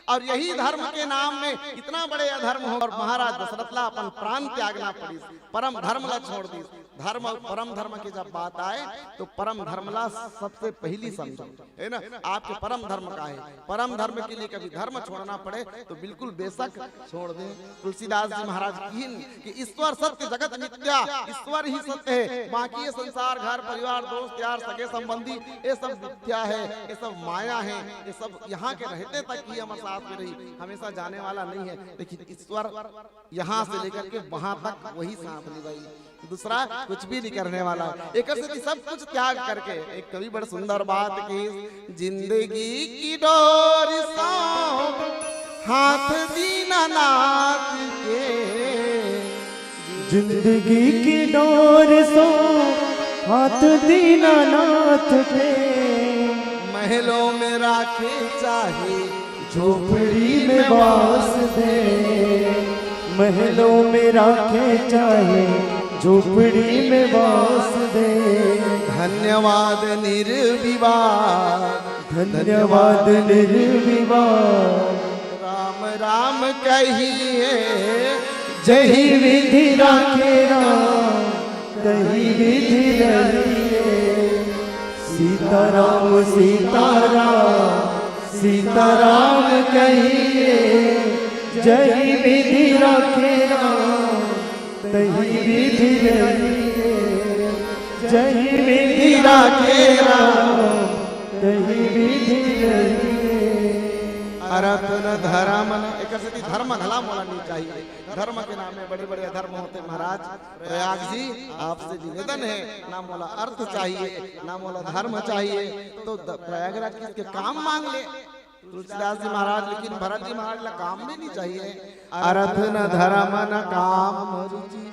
और यही धर्म के नाम में इतना बड़े अधर्म हो और महाराज दशरथ ला अपन प्राण त्यागना पड़ी, परम धर्म ला छोड़ दी। धर्म और परम धर्म की जब बात आए तो परम धर्म ला सबसे पहली समझो, है ना? आपके परम धर्म का है, परम धर्म के लिए कभी धर्म छोड़ना पड़े तो बिल्कुल बेशक छोड़ दें। तुलसीदास जी महाराज की ईश्वर सत्य जगत मिथ्या, ईश्वर ही सत्य है, बाकी ये संसार घर परिवार दोस्त यार सगे संबंधी ये सब मिथ्या है, ये सब माया है, ये सब यहाँ के रहते तक ही हमारे साथ में रही, हमेशा जाने वाला नहीं है। लेकिन ईश्वर यहाँ से लेकर के वहां तक वही साथ निभाई, दूसरा कुछ भी नहीं करने वाला। एक सब कुछ त्याग करके एक कवि बड़ा सुंदर बात की, जिंदगी की डोर सो हाथ दीनानाथ के, जिंदगी की डोर सो हाथ दीनानाथ के, महलों में राखे चाहे झोपड़ी में वास दे, महलों में राखे चाहे झोपड़ी में वास दे, धन्यवाद निर्विवाद, धन्यवाद निर्विवाद, राम राम कहिए जही विधि राखे राम, तही विधि रहिए, सीताराम सीताराम सीताराम कहिए, जही विधि राखे राम, तही विधि रहिए, जही विधि राखे राम, तही विधि रहिए। अर्थ न धर्म न एक धर्म घला मोला नहीं चाहिए, धर्म के नाम में बड़े बड़े अधर्म होते। महाराज प्रयाग जी आपसे निवेदन है, ना मोला अर्थ चाहिए ना मोला धर्म चाहिए, तो प्रयागराज किसके काम मांग ले तुलसीदास जी महाराज, लेकिन भरत जी महाराज ला काम में नहीं चाहिए। अर्थ न धर्म न काम रुचि,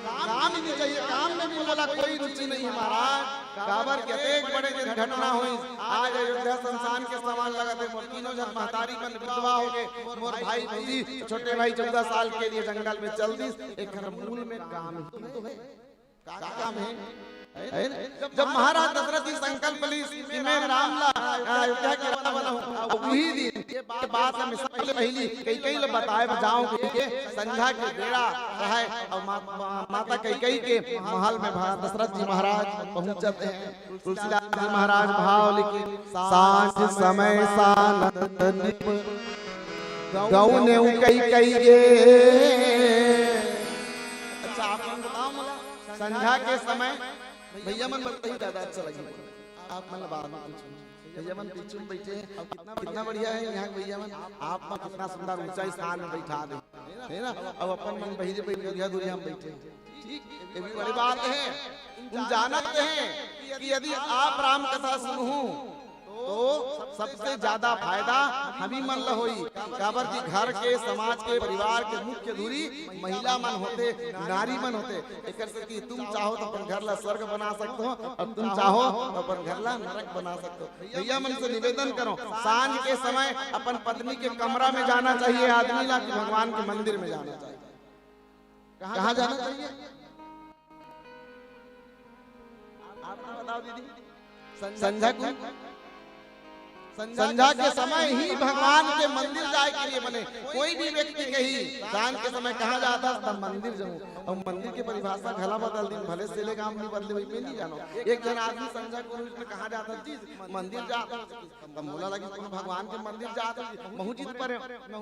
काम ही नहीं चाहिए, काम में भी बोला कोई रुचि नहीं है महाराज। काबर के एक बड़े दिन घटना हुई, आज अयोध्या संस्थान के सामान लगा थे, मोर तीनों जन महतारी मन विधवा हो गए, मोर भाई भौजी छोटे भाई 14 साल के लिए जंगल में चल दी। एक मूल में काम ही तो है, काम है। जब महाराज दशरथ जी संकल्प ली कि मैं राम ला अयोध्या के राजा बना हूँ। वही दिन ये बात हमें सबसे पहली कई लोग बताए बजाओ के संध्या के बेड़ा है और माता कई के महल में दशरथ जी महाराज पहुंचते हैं। तुलसीदास जी महाराज भाव लिखे सांझ समय सानंद गौने कई गे। अच्छा आप बताओ मला संध्या के समय भैया मन बताइए दादा अच्छा लगे आप मतलब बाद में पूछो। भैया मन पीछे में बैठे हैं कितना बढ़िया है यहाँ भैया मन आप में कितना सुंदर ऊंचा स्थान में बैठा दे है ना। अब अपन मन बहिरे बैठे दुनिया में बैठे ठीक ये भी बड़ी बात है। तुम जानते हैं कि यदि आप राम कथा सुनूं तो सबसे ज्यादा फायदा हमी मन ल होई। काबर की घर के समाज के परिवार के मुख्य धुरी महिला मन होते नारी मन होते। एकर से कि तुम चाहो तो अपन घर ला स्वर्ग बना सकते हो और तुम चाहो तो अपन घर ला नरक बना सकते हो। भैया मन से निवेदन करो सांझ के समय अपन पत्नी के कमरा में जाना चाहिए आदमी ला कि भगवान के मंदिर में जाना चाहिए। कहाँ जाना चाहिए आप बताओ दीदी। संध्या के समय ही भगवान के मंदिर जाए के लिए बने। कोई भी व्यक्ति कही सांझ के समय कहाँ जाता तब मंदिर जाऊं। और मंदिर की परिभाषा घला बदल दिन भले से ले काम नहीं बदले वही पे नहीं जानो। एक जन आदमी संध्या को उसने कहा जाता जी मंदिर जाता तब बोला लगी तुम भगवान के मंदिर जाता बहुचित पर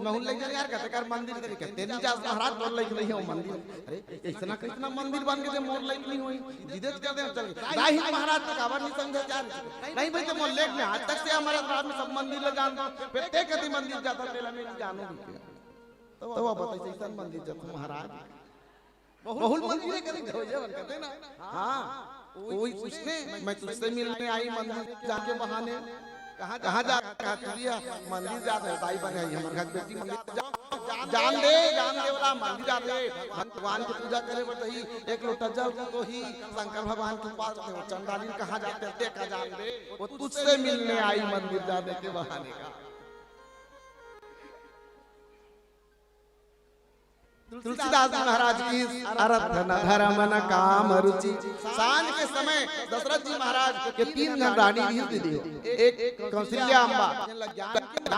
नहुल ले यार कहते कर मंदिर करे कहते नहीं जा महाराज बोल लग नहीं हो मंदिर। अरे इतना कितना मंदिर बन के मोर लाइक नहीं हुई जिदेच कर दे चल जाहि महाराज का काबर नहीं समझे जा नहीं भाई तो मोर लेक में आज तक से हमारा में सब मंदिर ले जानता फिर ते कभी मंदिर जाता तेला में जानो तो वो बताइए ऐसा मंदिर जाता महाराज बहुत मंदिर करें कहते ना। हाँ कोई उसने मैं तुझसे मिलने आई मंदिर जाके बहाने कहाँ जा मंदिर जाते है दाई बने हमारे घर बेटी मंदिर जान दे वाला मंदिर जाते भगवान की पूजा करे बताइए एक लोटा जल तो ही शंकर भगवान के पास चंडालीन कहाँ जाते देखा जान दे वो तुझसे मिलने आई मंदिर जाने के बहाने का। तुलसीदास महाराज की अरथ धर्म न काम रुचि। सांझ के समय दशरथ जी महाराज के 3 घन रानी दी एक कौशल्या अम्बा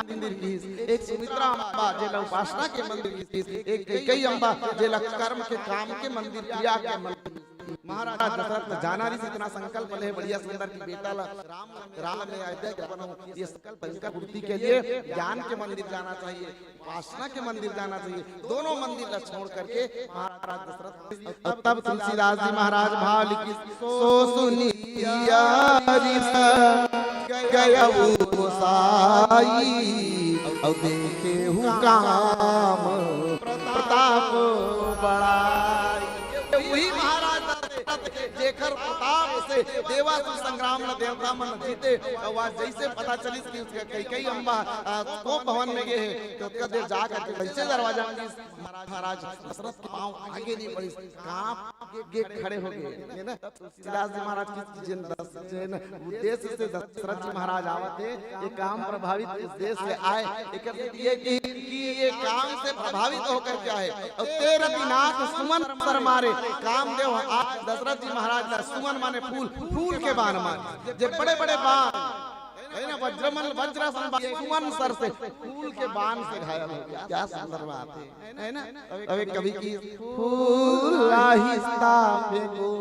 मंदिर की एक सुमित्रा अम्बा जेला उपासना के मंदिर की एक कई अम्बा जेला कर्म के काम के मंदिर किया के मंदिर। महाराज दशरथ जाना रही इतना संकल्प ले बढ़िया सुंदर की बेटा ला राम ने अयोध्या बनाऊं ये संकल्प इनका पूर्ति के लिए ज्ञान के मंदिर जाना चाहिए उपासना के मंदिर जाना चाहिए। दोनों मंदिर ला छोड़ करके महाराज दशरथ तब तुलसीदास जी महाराज भाव लिखी सो सुनिया गया साई और देखे हूँ काम प्रताप बड़ाई। वही महाराज जेकर प्रताप से देवासुर संग्राम में देवता मन जीते और आज जैसे पता चली कि उसका कई अम्बा को भवन में गए तो उसका देर जा करके वैसे दरवाजा में महाराज दशरथ के पांव आगे नहीं बढ़ी कांप के खड़े हो गए है ना। तुलसीदास जी महाराज की जिन उद्देश्य से दशरथ जी महाराज आवते ये काम प्रभावित उद्देश्य से आए ये कि ये काम से प्रभावित होकर क्या है और 13 दिनाथ सुमन पर मारे कामदेव दशरथ जी महाराज का सुमन माने फूल के बाण मारे जे बड़े बड़े बाण है ना वज्र सुमन सर से फूल के बाण से घायल हो गया। क्या सुंदर बात है ना। अभी कभी की फूल आहिस्ता फेंको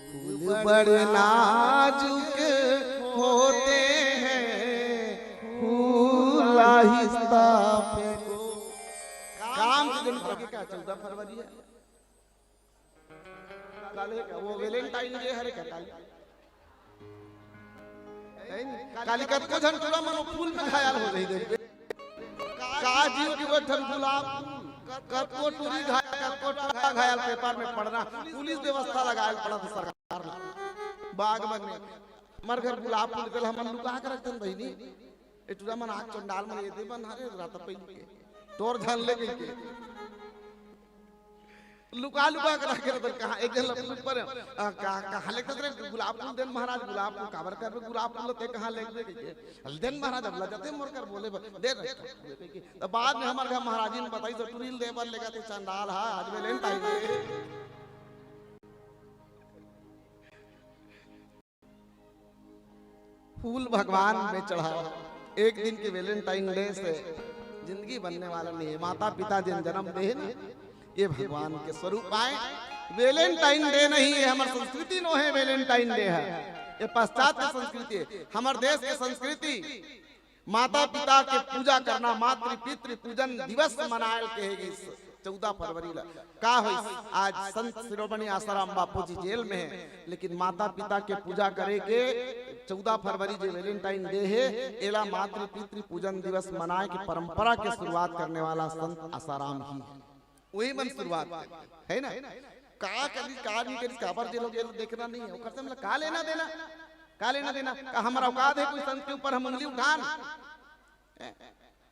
फूल बड़े नाजुक होते हैं फूल आहिस्ता फेंको। काम की दिन का 14 फरवरी है वो वैलेंटाइन डे हरे कालिकत को झंडुरा मनो फूल में घायल हो गई देख का जीव की वो धन गुलाब कतो टूरी घायल पेपर में पड़ना पुलिस व्यवस्था लगायल पड़ा था सरकार बाग में मर घर गुलाब फूल के हम लुका के रखतन बहिनी एटुरा मन आग चंडाल में ये दे बन हरे रात पहिन के तोर धन ले गई के लुका कर रखे रहते कहां एक जन पर कहां ले करे गुलाब फूल देन महाराज गुलाब फूल काबर कर गुलाब फूल ते कहां ले गए देन महाराज अब लजते मोर कर बोले दे तो बाद में हमार घर महाराजी ने बताई तो टुरील दे पर लेगा ते चंडाल हां आज वैलेंटाइन फूल भगवान में चढ़ाओ। एक दिन के वैलेंटाइन डे से जिंदगी बनने वाला नहीं है। माता पिता जिन जन्म दे ना ये भगवान के स्वरूप आए। वैलेंटाइन डे नहीं है, हमारी संस्कृति नो है वैलेंटाइन डे है, ये पाश्चात्य संस्कृति है। हमारे देश की संस्कृति माता पिता के पूजा करना, मातृ पितृ पूजन दिवस मनायल कहेगी 14 फरवरी ला का हो। आज संत शिरोमणि आसाराम बापू जी जेल में है, लेकिन माता पिता के पूजा करे के 14 फरवरी जो वैलेंटाइन डे है एला मातृ पितृ पूजन दिवस मनाए की परंपरा के शुरुआत करने वाला संत आसाराम ही है। वही मन शुरुआत है ना। का कभी का नहीं करी काबर जे लोग देखना नहीं है ओकर से मतलब का लेना देना, का लेना देना का हमारा औकात है कोई संत के ऊपर हम उंगली उठान।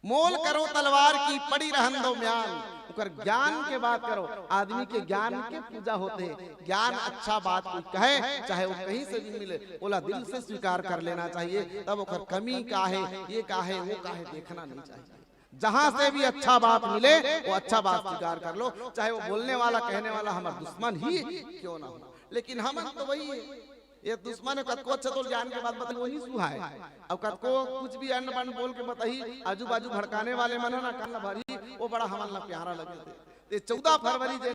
मोल करो तलवार की पड़ी रहन दो म्यान, ओकर ज्ञान के बात करो। आदमी के ज्ञान के पूजा होते हैं। ज्ञान अच्छा बात कोई कहे चाहे वो कहीं से भी मिले बोला दिल से स्वीकार कर लेना चाहिए। तब ओकर कमी का है, ये का है, वो का है देखना नहीं चाहिए। जहां से भी अच्छा बात मिले वो अच्छा बात स्वीकार कर लो, चाहे वो बोलने वाला कहने वाला हमारा दुश्मन ही क्यों ना हो। लेकिन हम तो वही है, ये दुश्मन कतको अच्छा तो जान के बात बता वही सुहाए और कतको कुछ भी अन्न बन बोल के बताई आजू बाजू भड़काने वाले मन ना कान भरी वो बड़ा हमारा प्यारा लगे थे। ये 14 फरवरी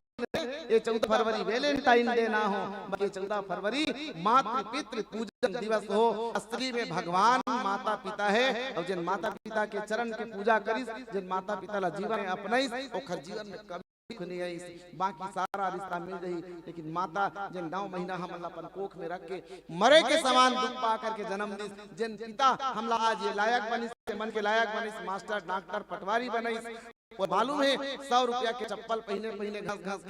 ये 14 फरवरी वैलेंटाइन डे ना हो बल्कि 14 फरवरी मातृ पितृ पूजन दिवस हो। असली में भगवान माता पिता है और जिन माता पिता के चरण के पूजा करिस, जिन माता पिता ला जीवन में अपनाइस ओकर जीवन में कभी नहीं आई। बाकी सारा रिश्ता मिल रही, लेकिन माता जिन 9 महीना हम अपन कोख में रख के मरे के समान दुख पा करके जन्म दी, जिन पिता हम आज ये लायक बनिस, मन के लायक बनिस, मास्टर डॉक्टर पटवारी बनिस। और मालूम है 100 रुपया के चप्पल पहने घस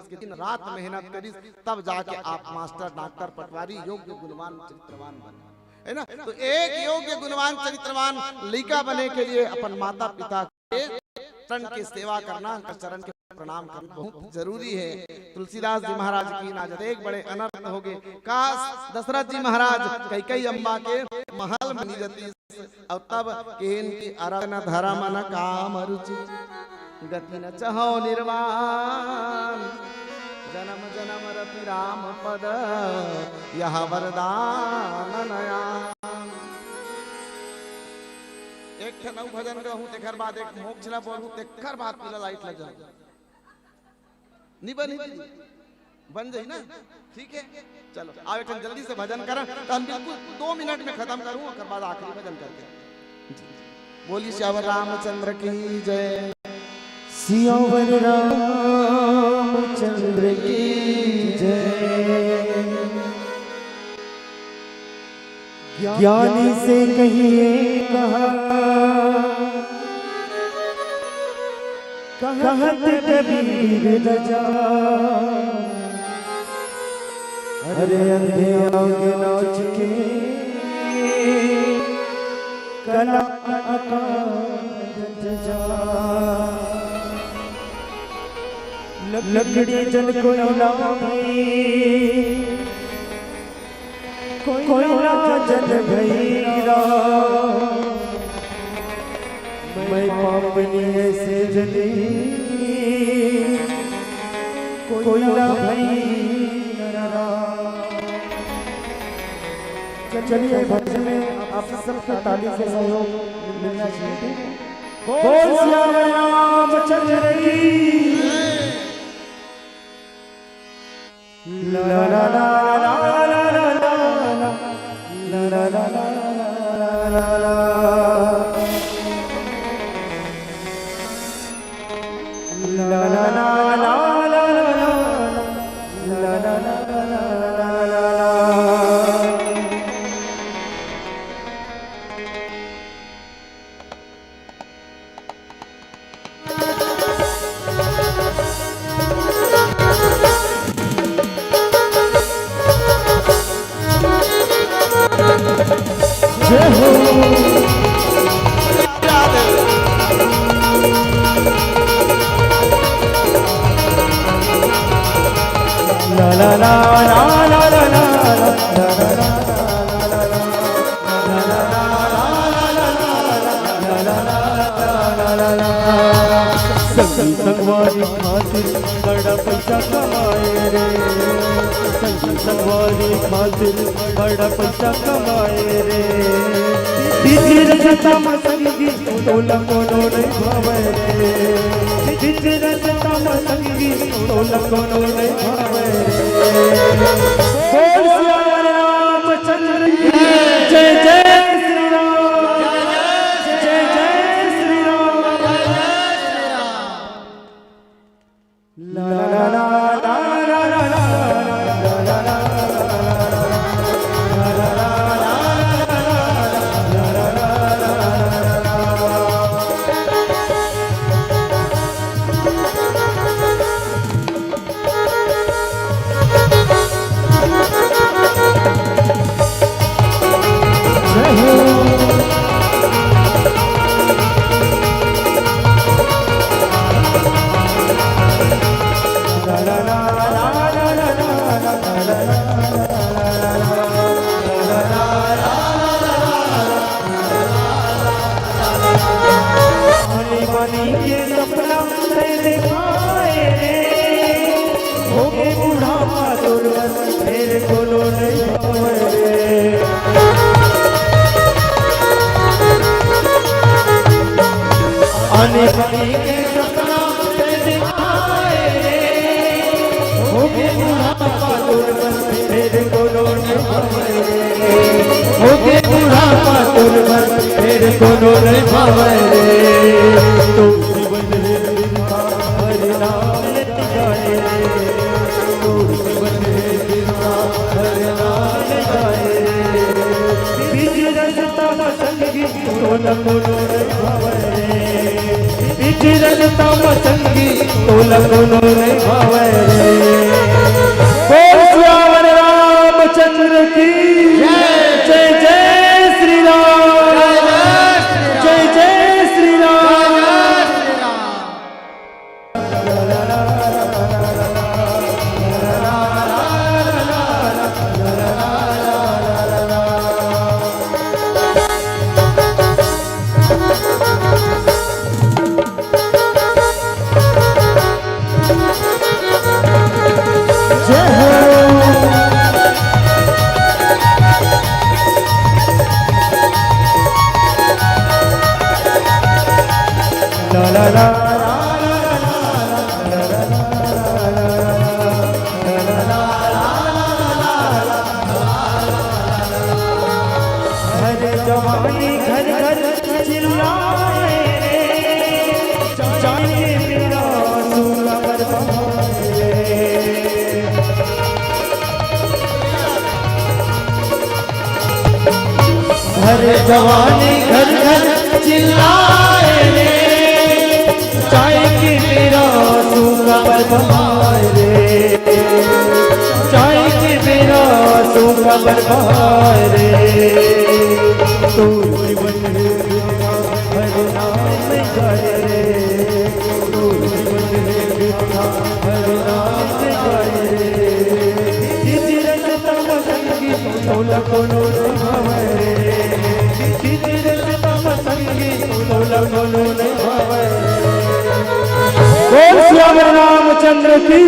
के दिन रात मेहनत करिस तब जाके आप मास्टर डॉक्टर पटवारी योग्य गुणवान चरित्रवान बने, है ना। तो एक योग्य गुणवान चरित्रवान लड़का बने के लिए अपन माता पिता के चरण की सेवा करना, चरण के प्रणाम करना बहुत जरूरी है। तुलसीदास जी महाराज की नाजत एक बड़े अनर्थ हो गए। काश दशरथ जी महाराज कैकेयी अम्बा के महल में निजती और तब केन की अरन धर्म न काम रुचि गति न चहो निर्वाण जन्म जन्म रति राम पद यह वरदान नया। एक ठनऊ भजन कहूं तेकर बाद एक मोक्षला बोलूं तेकर बाद पीला लाइट लग जाए निबन बन जाई ना। ठीक है चलो आओ एक जल्दी से भजन करें तो हम बिल्कुल 2 मिनट में खत्म करूं और बाद आखिरी भजन करते। बोली श्यावर रामचंद्र की जय, सियावर रामचंद्र की जय। ज्ञानी से कहिए कहा कहत कबीर रजा, अरे अंधे आगे नाच के कला जा। लकड़ी जल कोयला कोयला जल भैरा, मैं पापनी ऐसे जली कोयला भैरा। चलिए भजन में आप सबके ताली से सहयोग मिलना चाहिए। बोल श्यावर रामचंद्र की ला ला ला ला ला ला ला ला ला ला ला ला संगी संगवारी खातिर बड़ा पैसा कमाए रे, संगी संगवारी खातिर बड़ा पैसा कमाए रे। दिल रचता म संगी तोला कोनो नहीं भावे रे, दिल रचता म संगी तोला कोनो नहीं भावे रे। बोल सियावर रामचंद्र की जय जय श्री राम, जय जय श्री राम। ला ला ला ला ला ला ला ला ला तेरे कोनो नहीं भावे रे, तू जीवन रे बिरहा हरि नाम लेते जाए रे, तू जीवन रे बिरहा हरि नाम लेते जाए रे। बीच रजता म संगी तोला कोनो नहीं भावे रे, बीच रजता म संगी तोला कोनो नहीं भावे रे। बोल सियावर रामचंद्र की जय जय श्री राम, जय जय श्री राम। जवानी घर घर चिल्लाए रे, जाने मेरा सूला बरपाए रे। हर जवानी घर घर चिल्लाए रे, चाहे कि मेरा सूला बरपाए रे, चाहे कि मेरा सूला बरपाए रे। तू जीवन रे बिरहा हरि नाम गाए रे, तू जीवन रे बिरहा हरि नाम गाए रे। दिल रचता म संगी तोला कोनो नहीं भावे रे, दिल रचता म संगी तोला कोनो नहीं भावे रे। बोल सियावर रामचंद्र की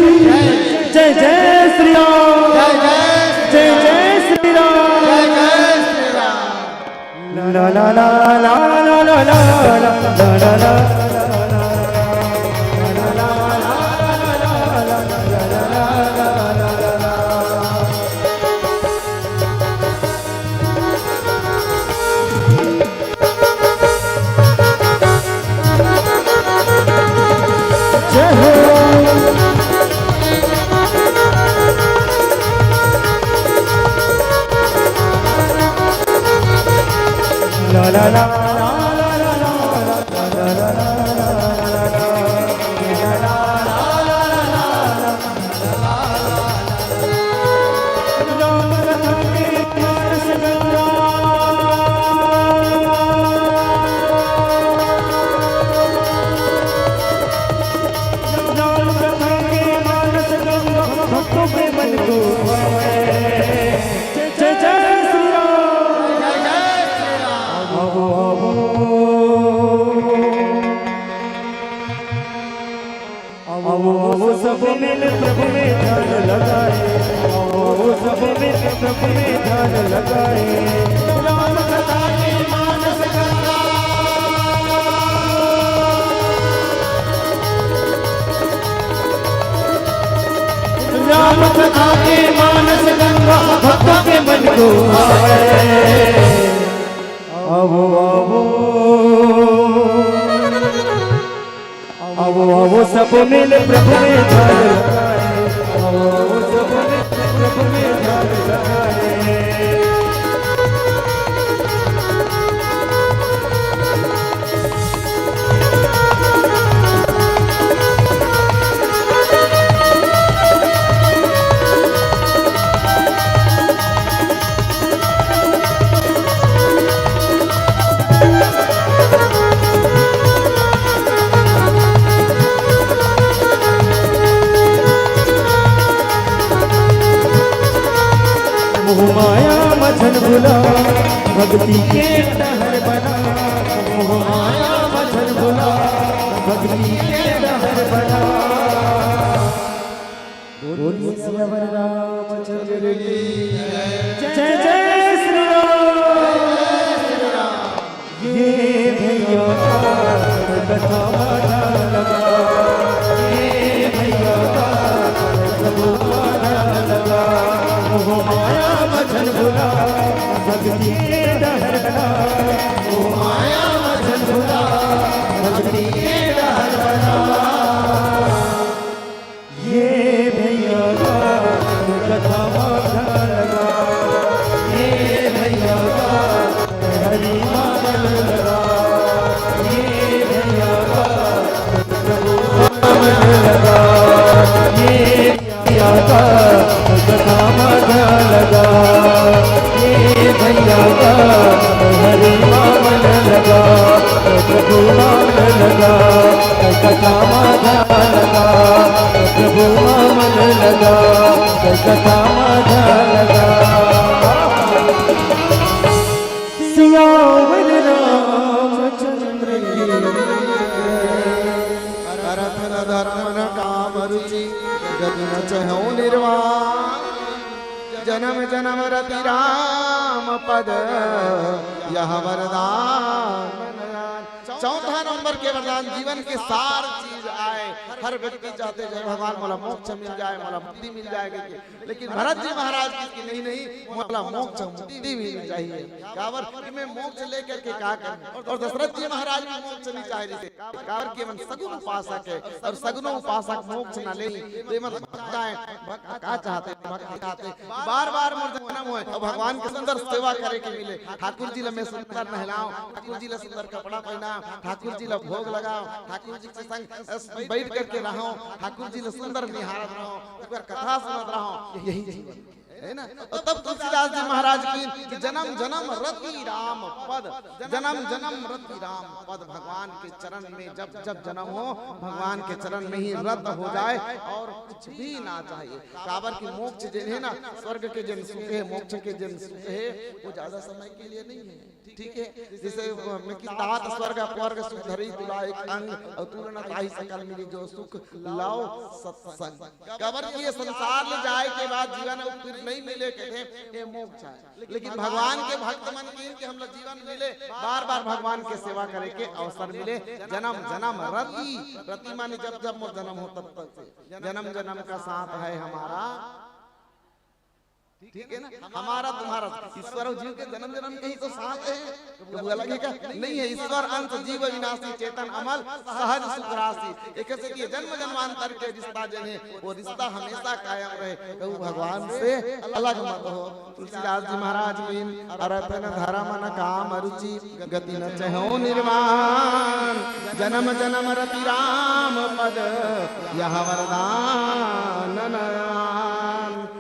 जय जय श्री राम, जय जय Shri Ram. La la la la la la la la la la la। La la la जय जय श्री राम। सब में ध्यान लगाए। राम कथा की मानस गंगा, राम कथा के मानस गंगा भक्तों के मन को आए। आवो आवो आवो आवो सब मिल प्रभु में ध्यान लगाए। आवो आवो सब मिल प्रभु में ध्यान लगाए। मोह माया मछन भुला भक्ति के डहर बना। मोह माया मछन भुला भक्ति के डहर बना। बोलिए सियावर रामचंद्र की जय जय श्री राम। ये भैया कथा माला लगा, ये भैया माला लगा। मोह माया मछन भुला भक्ति के डहर बना। मोह माया मछन भुला भक्ति के डहर बना। ये भैया कथा माला लगा, ये भैया हरि माला लगा। ये भैया प्रभु माला लगा, ये भैया कथा माला लगा। ये भैया हरि मामन लगा, प्रभु मामन लगा। कथा माला लगा, प्रभु मामन लगा। कथा माला लगा। सियावर रामचंद्र की अर्थ न धर्म न काम रुचि, गति न चहु निर्वाण। जन्म जन्म रति राम पद यह वरदान। चौथा नंबर के वरदान जीवन के सार चीज आए। हर व्यक्ति चाहते जय भगवान मोला मोक्ष मिल जाए, मोला मुक्ति मिल जाएगी। लेकिन भरत जी महाराज की नहीं नहीं, मोला मोक्ष मुक्ति मिल चाहिए। कावर कि मैं मोक्ष लेकर के क्या करूं। और दशरथ जी महाराज भी मोक्ष नहीं चाहे थे। कावर केवल सगुन उपासक है और सगुनो उपासक मोक्ष न ले। तो मतलब भक्ताएं भक्त क्या चाहते, भक्त चाहते बार बार मोर जन्म होए और भगवान के सुंदर सेवा करे के मिले। ठाकुर जी ला मैं सुंदर नहलाऊं, ठाकुर जी ला सुंदर कपड़ा पहनाऊं, ठाकुर जी ला भोग लगाओ, ठाकुर जी के संग बैठ करके रहो, ठाकुर जी ला सुंदर निहारत रहो, कथा सुनत रहो। यही जीवन है ना। और तब तुलसीदास जी महाराज की जन्म जन्म रति राम पद, जन्म जन्म रति राम पद। भगवान के चरण में जब जब जन्म हो, भगवान के चरण में ही रत हो जाए और कुछ भी ना चाहिए। काबर की मोक्ष जिन है ना, स्वर्ग के जिन सुख है, मोक्ष के जिन सुख है, वो ज्यादा समय के लिए नहीं है। ठीक है, जैसे तात स्वर्ग अपवर्ग सुख धरी तुला एक अंग और तुरन ताही सकल मिली जो सुख लाओ सत्संग। काबर की ये संसार ले जाए के बाद जीवन फिर नहीं मिले कहते ये मोक्ष है। लेकिन भगवान के भक्त मन के हम लोग जीवन मिले, बार बार भगवान के सेवा करे के अवसर मिले। जन्म जन्म रति, रति माने जब जब मोर जन्म हो तब तक से जन्म जन्म का साथ है हमारा। ठीक है ना, हमारा तुम्हारा ईश्वर और जीव के जन्म जन्म के ही तो साथ है। तो लगेगा नहीं है। ईश्वर अंत जीव विनाशी चेतन अमल सहज सुख राशि। एक से कि जन्म जन्मांतर के रिश्ता जने वो रिश्ता हमेशा कायम रहे। कहू भगवान से अलग मत हो। तुलसीदास जी महाराज की अर्थ न धर्म न काम रुचि, गति न चहु निर्वाण। जन्म जन्म रति राम पद यह वरदान।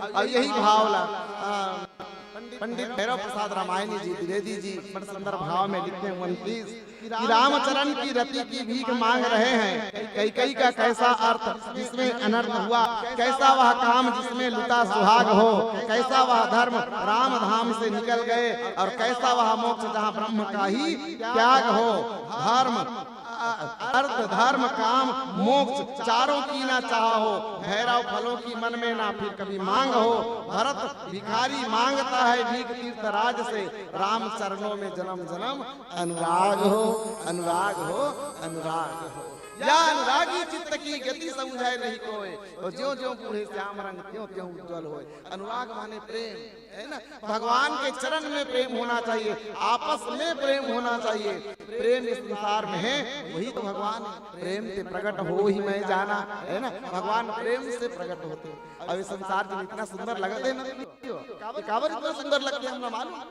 और यही भावला पंडित भैरव प्रसाद रामायणी जी द्विवेदी जी बड़े सुंदर भाव में लिखते हैं कि रामचरण की रति की भीख मांग रहे हैं। कई का कैसा अर्थ जिसमें अनर्थ हुआ, कैसा वह काम जिसमें लुटा सुहाग हो, कैसा वह धर्म राम धाम से निकल गए और कैसा वह मोक्ष जहाँ ब्रह्म का ही त्याग हो। धर्म अर्थ धर्म काम मोक्ष चारों की ना चाहो, भैरव फलों की मन में ना फिर कभी मांग हो। भरत भिखारी मांगता है भीख तीर्थ राज से, राम चरणों में जन्म जन्म अनुराग हो, अनुराग हो, अनुराग हो। या अनुरागी चित्त की गति समझाए नहीं कोई, और ज्यों ज्यों बूढ़े श्याम रंग त्यों त्यों उज्जवल होए। अनुराग माने प्रेम है ना, भगवान के चरण में प्रेम होना चाहिए, आपस में प्रेम होना चाहिए। प्रेम इस संसार में है, वही तो भगवान है। प्रेम से प्रकट हो ही मैं जाना, है ना, भगवान प्रेम से प्रकट होते। अब इस संसार जब इतना सुंदर लगते हैं ना, कावर इतना सुंदर लगते हैं, हम मालूम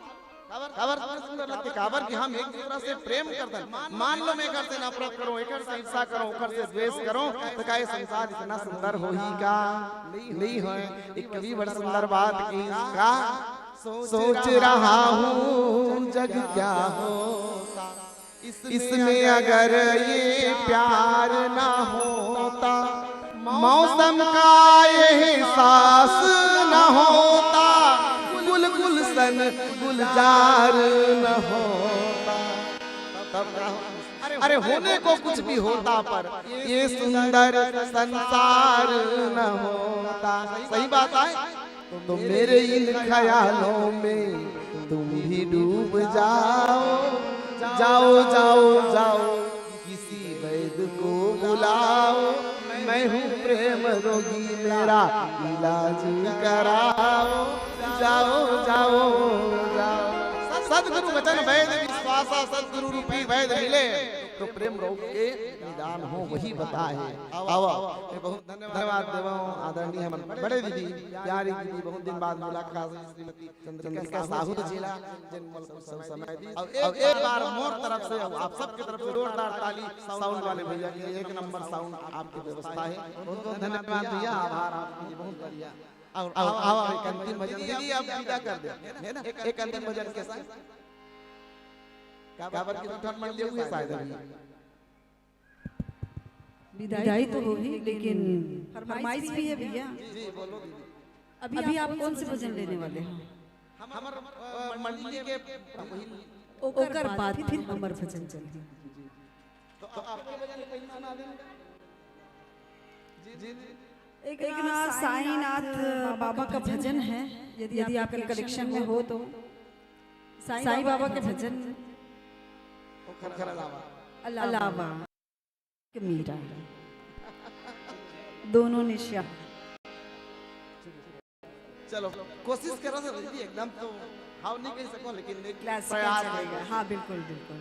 कावर सुंदर लगते कावर कि हम एक दूसरा से प्रेम करते हैं। मान लो मैं एक से नफरत करो, एक से हिंसा करो, एक से द्वेष करो, तो क्या ये संसार इतना सुंदर हो ही का नहीं हो। एक कभी बड़ी सुंदर बात की का सोच रहा हूँ जग क्या होता इसमें अगर ये प्यार ना होता, मौसम का ये एहसास ना होता, गुलशन गुलजार न होता, तब अरे होने को कुछ भी होता पर ये सुंदर संसार न होता। सही बात है। तो मेरे इन ख्यालों में तुम भी डूब जाओ, जाओ जाओ जाओ, किसी वैद्य को बुलाओ, मैं हूँ प्रेम रोगी, मेरा इलाज कराओ, जाओ जाओ जाओ। सदगुरु वचन वैद विश्वासा, सदगुरु रूपी वैद मिले तो प्रेम रोग के निदान हो, वही बताए। बहुत धन्यवाद देव आदरणीय हम बड़े दीदी, प्यारी दीदी, बहुत दिन बाद मुलाकात श्रीमती चंद्रिका साहू जिला जन्म समय दी। अब एक बार मोर तरफ से आप सबके तरफ से जोरदार ताली साउंड वाले भैया की, एक नंबर साउंड आपकी व्यवस्था है। बहुत बहुत धन्यवाद भैया, आभार आपकी, बहुत बढ़िया। और एक अंतिम भजन दीदी आप विदा कर दे, है ना, एक अंतिम भजन के साथ काबर की उठन मंडली हुई शायद विदाई तो होगी, लेकिन फरमाइश भी है भैया। जी बोलो दीदी। अभी आप कौन से भजन लेने वाले हैं? हमर मंडली के ओकर बाद फिर हमर भजन चलती। तो आपके भजन कहीं सुना दें। जी जी एक ना साईनाथ बाबा का भजन है, यदि आपके कलेक्शन में हो तो साईं बाबा के भजन अलावा मीरा दोनों निशा। चलो कोशिश करो सर दीदी, एकदम तो हाउ नहीं कह सको, लेकिन प्रयास चलेगा। हाँ बिल्कुल बिल्कुल।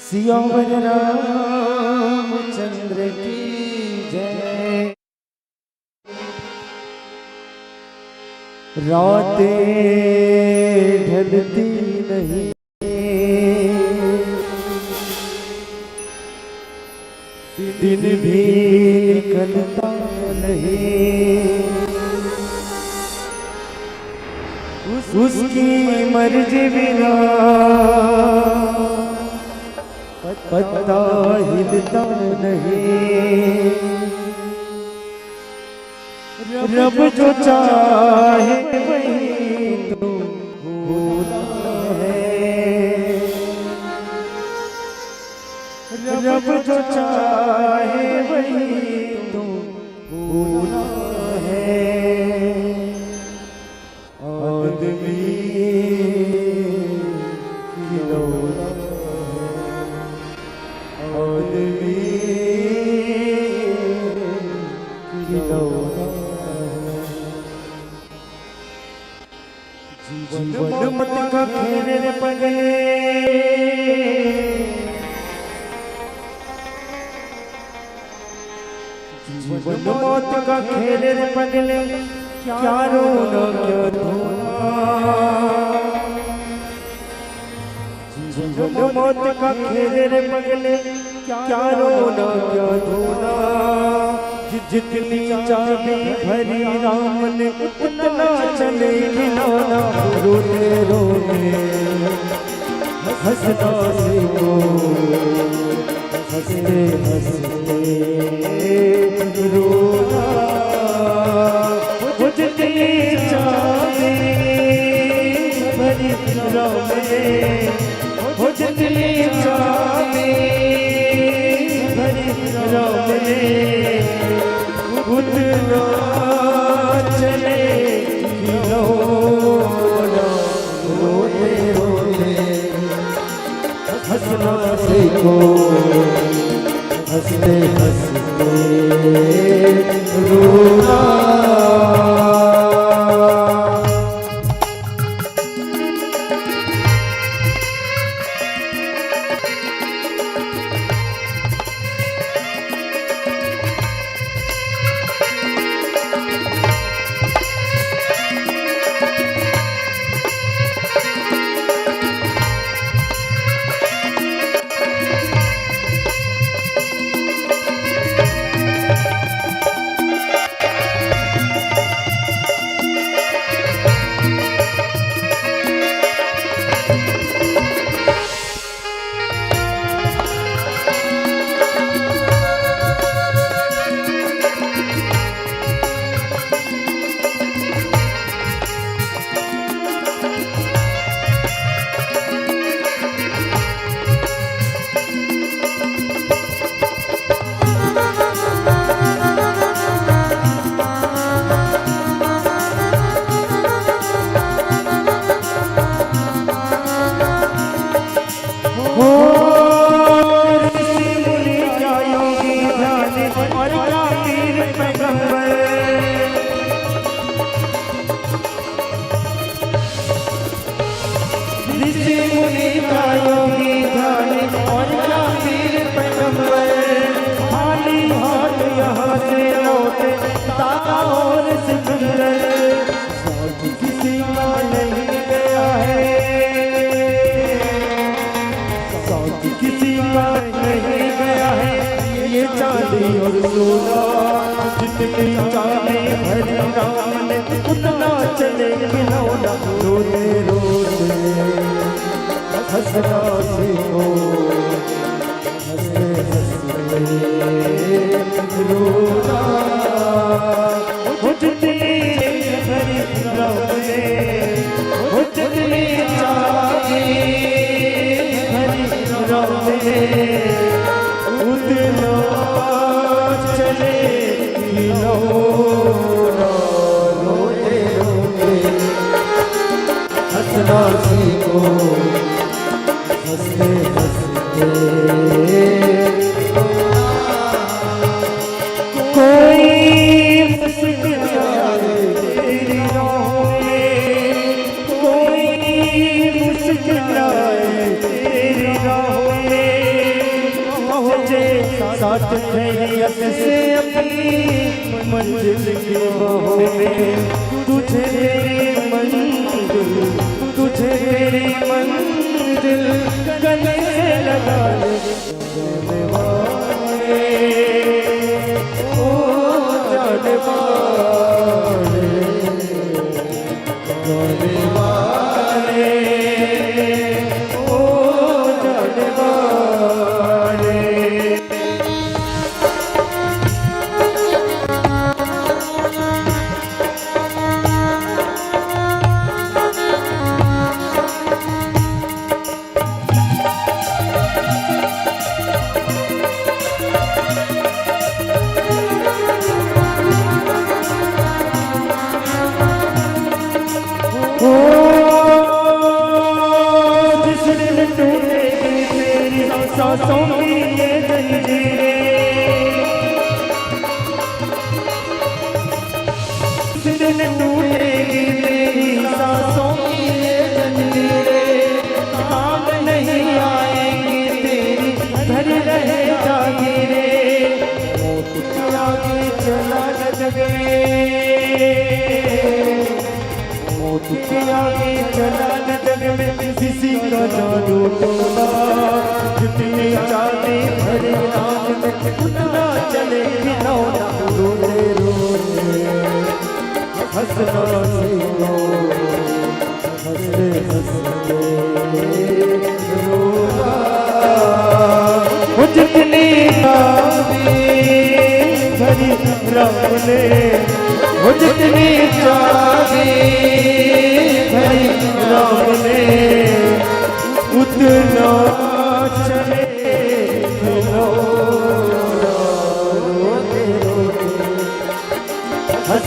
सियावर रामचंद्र की जय। रातें ढलती नहीं, दिन भी निकलता नहीं, उसकी मर्जी बिना पत्ता हिलता नहीं। रब जो चाहे वही तो होता है, रब जो चाहे वही तो होना है। आदमी खिलौना है, आदमी खिलौना है। जीवन मत का खेल रे पगले, जीवन मौत का खेल रे पगले, क्या रोना क्या धोना। जीवन मौत का खेल रे पगले, क्या रोना क्या धोना। जितनी चाबी भरी राम ने उतना चले खिलौना। रोते रोते हंसना सीखो, हंसते हंसते रोना। जितनी चाबी भरी राम ने, जितनी चाबी राम ने उतना चले खिलौना रोते रोते हंसना सीखो हंसते हंसते रोना उतना चले खिलौना रोते रोते हंसना सीखो हंसते हंसते रोना हो जितनी भरी राम ने हो जितनी चाहे भरी राम ने उतना चले खिलौना रोते रोते हंसना सीखो हंसते हंसते कोई मुश्किल आए तेरी राहों में कोई मुश्किल आए तेरी राहों में मुझे साथ खैरियत से अपनी मंजिल की बाहों में तुझे मेरी मंजिल तुझे मेरी मंजिल गले से लगा ले जाने वाले ओ जाने वाले जाने वाले ओ जाने वाले जिस दिन टूटेगी तेरी सांसों की ये जंजीरें जिस दिन टूटेगी तेरी सांसों की ये जंजीरें काम नहीं आएंगी तेरी घर रहे जागीरें मौत के आगे चला न जग मौत के आगे चला न जग में किसी का जादू टोला जितनी चाहते भरे आग में उतना चले खिलौना रोते रोते हंसना सीखो हंसते हंसते रोना वो जितनी भरी राम ने वो जितनी चाहे भरी राम ने उतना चले खिलौना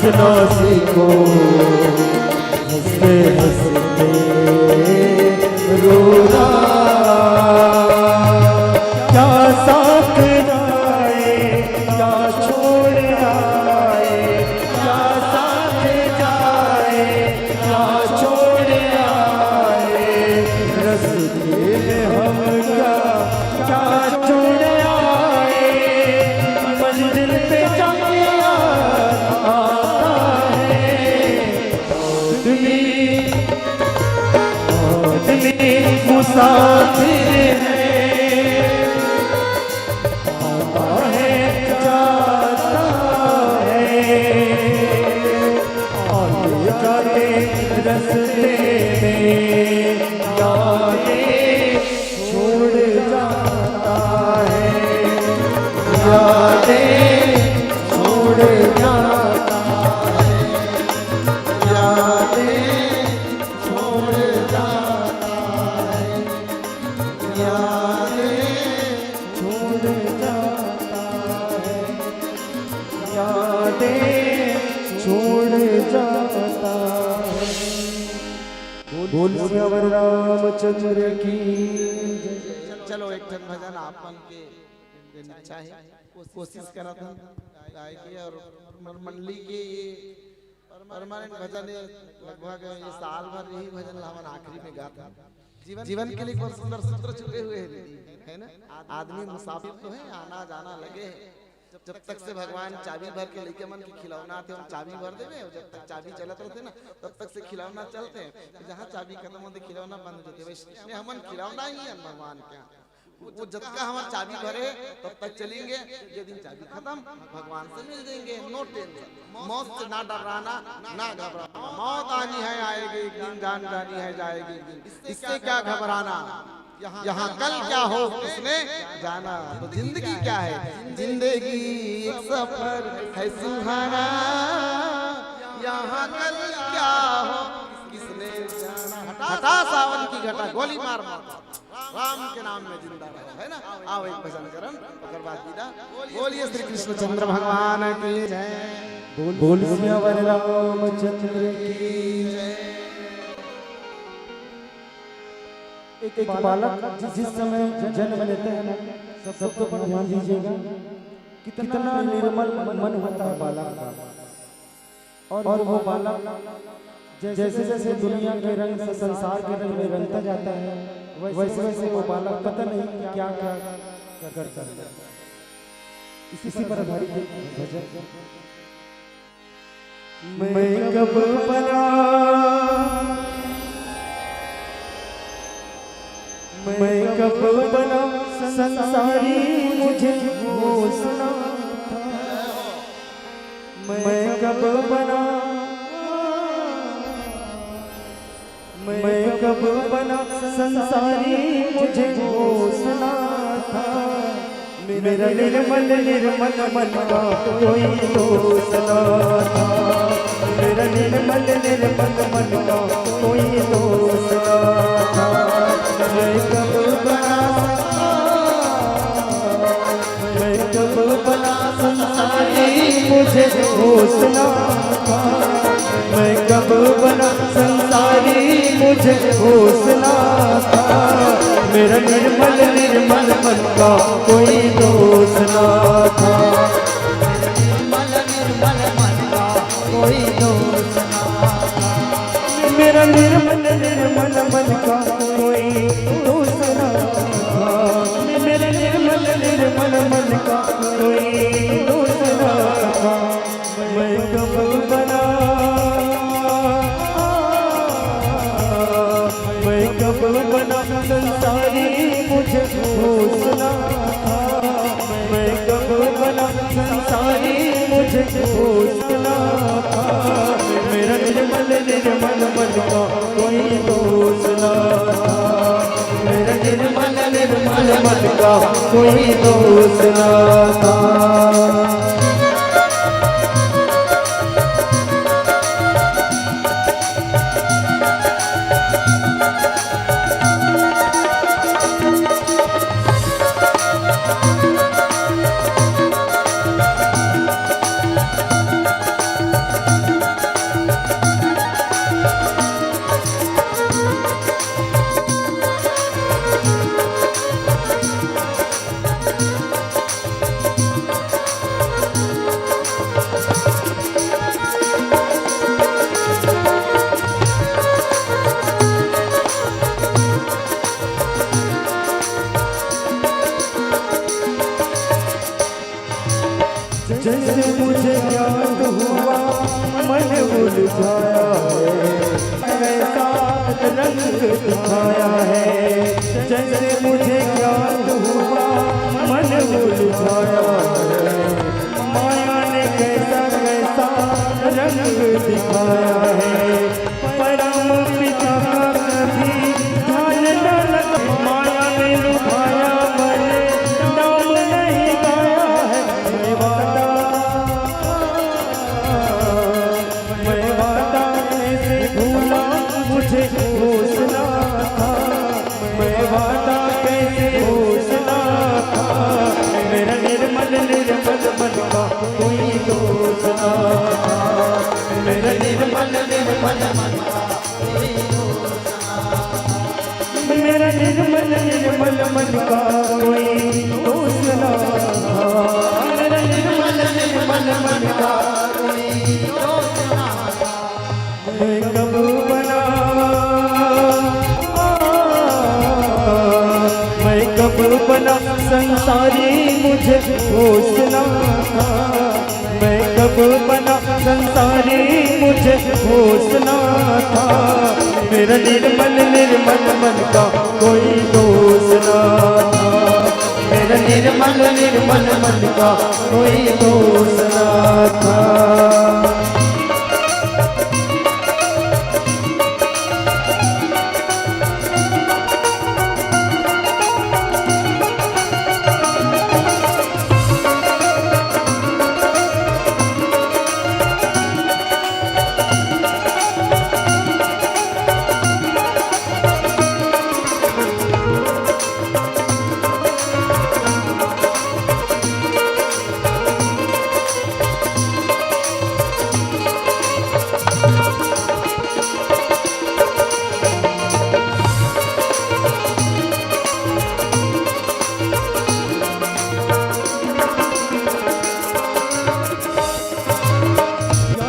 हंसना सीखो, हंसते हंसते रोना। क्या साथ जाए क्या छोड़ आए, क्या साथ जाए क्या छोड़ आए, रस्ते में हम क्या क्या छोड़ आए, मंजिल पे जाके आता है आदमी मुसाफिर है, आता है जाता है, आते जाते रस्ते में यादें छोड़ जाता है, यादें छोड़ जाता है, यादें छोड़ जाता है, यादें छोड़ जाता है, यादें छोड़ जाता है। बोल सियावर रामचंद्र की जय। चलो एक ठन भजन आपन के इच्छा है, कोशिश करा था गाय की और मंडली के ये परमानेंट भजन है, लगभग ये साल भर यही भजन हमन आखिरी में गाता। जीवन के लिए बहुत सुंदर सूत्र छुपे हुए हैं, है ना। आदमी मुसाफिर तो है, आना जाना लगे है। जब तक से भगवान चाबी भर के लेके मन के खिलौना थे हम चाबी भर देवे, जब तक चाबी चलत रहते ना तब तक से खिलौना चलते हैं, जहाँ चाबी खत्म होते खिलौना बंद हो जाते। वैसे हमन खिलौना ही है भगवान क्या, वो जब तक हमारे चाबी भरे तब तक चलेंगे, ये दिन चाबी खत्म भगवान से मिल जाएंगे। नो टेंशन, मौत से ना डराना ना घबराना, मौत आनी है आएगी एक दिन, जान जानी है जाएगी एक दिन, इससे क्या घबराना, यहाँ कल क्या हो उसने जाना। तो जिंदगी क्या है, जिंदगी एक सफर है सुहाना, यहाँ कल क्या हो किसने जाना। हटा सावन की घटा गोली मार मार, राम के नाम में जिंदा रहो, है ना। आओ एक भजन करन ओकर बाद विदा। बोलिए श्री कृष्णचंद्र भगवान की जय। बोल सियावर रामचंद्र की जय। एक बालक जिस समय जन्म लेते हैं ना, सब तो पर ध्यान दीजिएगा कितना निर्मल मन होता है बालक का। और वो बालक जैसे जैसे दुनिया के रंग से संसार के रंग में रंगता जाता है, वैसे वैसे वो बालक पता नहीं क्या क्या करता है। इसी पर आधारित भजन। मैं कब बना, मैं कब बना संसारी मुझे घोषणा था, मैं कब बना, मैं कब बना संसारी मुझे घोषणा था, मेरा निर्मल निर्मल मन का कोई दोष ना था, मेरा निर्मल निर्मल मन का कोई दोष ना था। मैं कब बना, मैं कब बना संसारी मुझे होश ना था, मैं कब बना संसारी मुझे होश ना था, मेरा निर्मल निर्मल मन का कोई दोष ना था, निर्मल मन का कोई दोष ना था, मेरा निर्मल निर्मल मन का कोई दोष ना था, मेरा निर्मल निर्मल मन का कोई दोष ना था। मैं कब बना, मैं कब बना संसारी मुझे होश ना था, मैं कब बना संसारी मुझे होश ना था, मेरा निर्मल निर्मल मन का कोई दोष ना था, मेरा निर्मल निर्मल मन का कोई दोष ना था। रंग दिखाया है। जैसे मुझे ज्ञान हुआ मन मुरझाया है। माया ने कैसा कैसा रंग दिखाया है। परम पिता का कभी ध्यान न लगा। माया ने लुभाया मन नाम नहीं गाया है। मैं वादा कैसे भूला मुझे होश ना था। मैं वादा कैसे होश ना था। मेरा निर्मल निर्मल मन का कोई दोष ना था। मेरा निर्मल निर्मल मन का कोई दोष ना था। मेरा निर्मल निर्मल मन का कोई दोष ना था। मेरा निर्मल निर्मल मन का कोई दोष ना था। मैं कब बना मैं कब बना संसारी मुझे होश ना था। मैं कब बना संसारी मुझे होश ना था। मेरा निर्मल निर्मल मन का कोई दोष ना था। मेरा निर्मल निर्मल मन का कोई दोष ना था।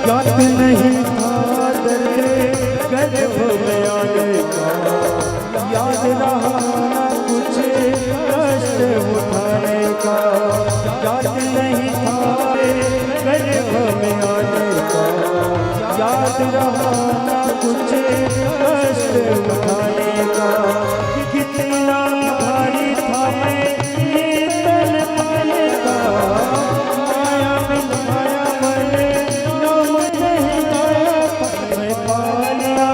याद नहीं था दर्द गर्भ में आने का। याद रहा ना कुछ कष्ट उठाने का। याद नहीं था गर्भ में आने का। याद रहा ना कुछ कष्ट उठाने का। कितना भारी था मैं ये तन पाने का। माया में माया बने नाम नहीं गाया। मैं पालिया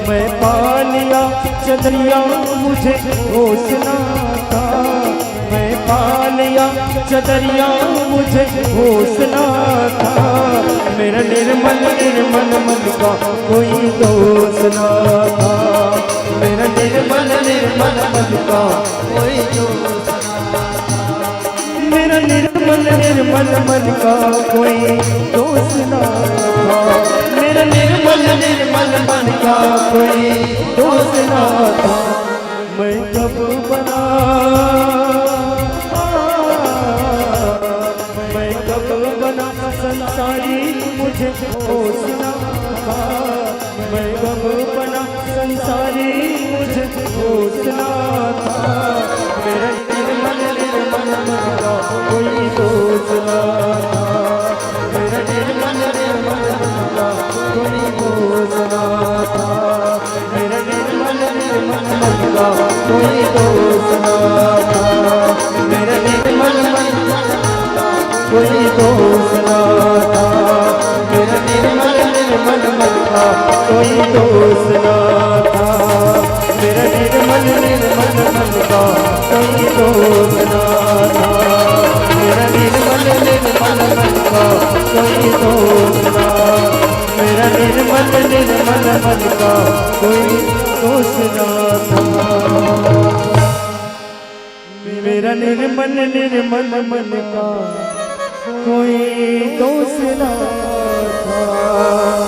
मैं पालिया चदरिया मुझे होश ना था। मैं पालिया चदरिया मुझे होश ना था। मेरा निर्मल निर्मल मन का कोई दोष ना था। मेरा निर्मल निर्मल मन का कोई दोष ना था। मेरा निर्मल निर्मल मन का कोई दोष ना था। मेरा निर्मल निर्मल मन का कोई दोष ना था। मैं कब बना मैं कब बना संसारी मुझे होश ना था। मैं कब बना संसारी मुझे होश ना था। मेरा निर्मल निर्मल मन का कोई दोष ना था। मेरा निर्मल निर्मल मन का कोई दोष ना था। मेरा निर्मल निर्मल मन का कोई दोष ना था। मेरा निर्मल मन का कोई दोष ना था। मेरा निर्मल निर्मल मन का कोई दोष ना था। मेरा निर्मल निर्मल मन का कोई दोष ना था। मेरा निर्मल निर्मल मन का कोई दोष ना। मेरा निर्मल निर्मल मन का कोई दोष ना था। मेरा निर्मल निर्मल मन का कोई दोष ना था।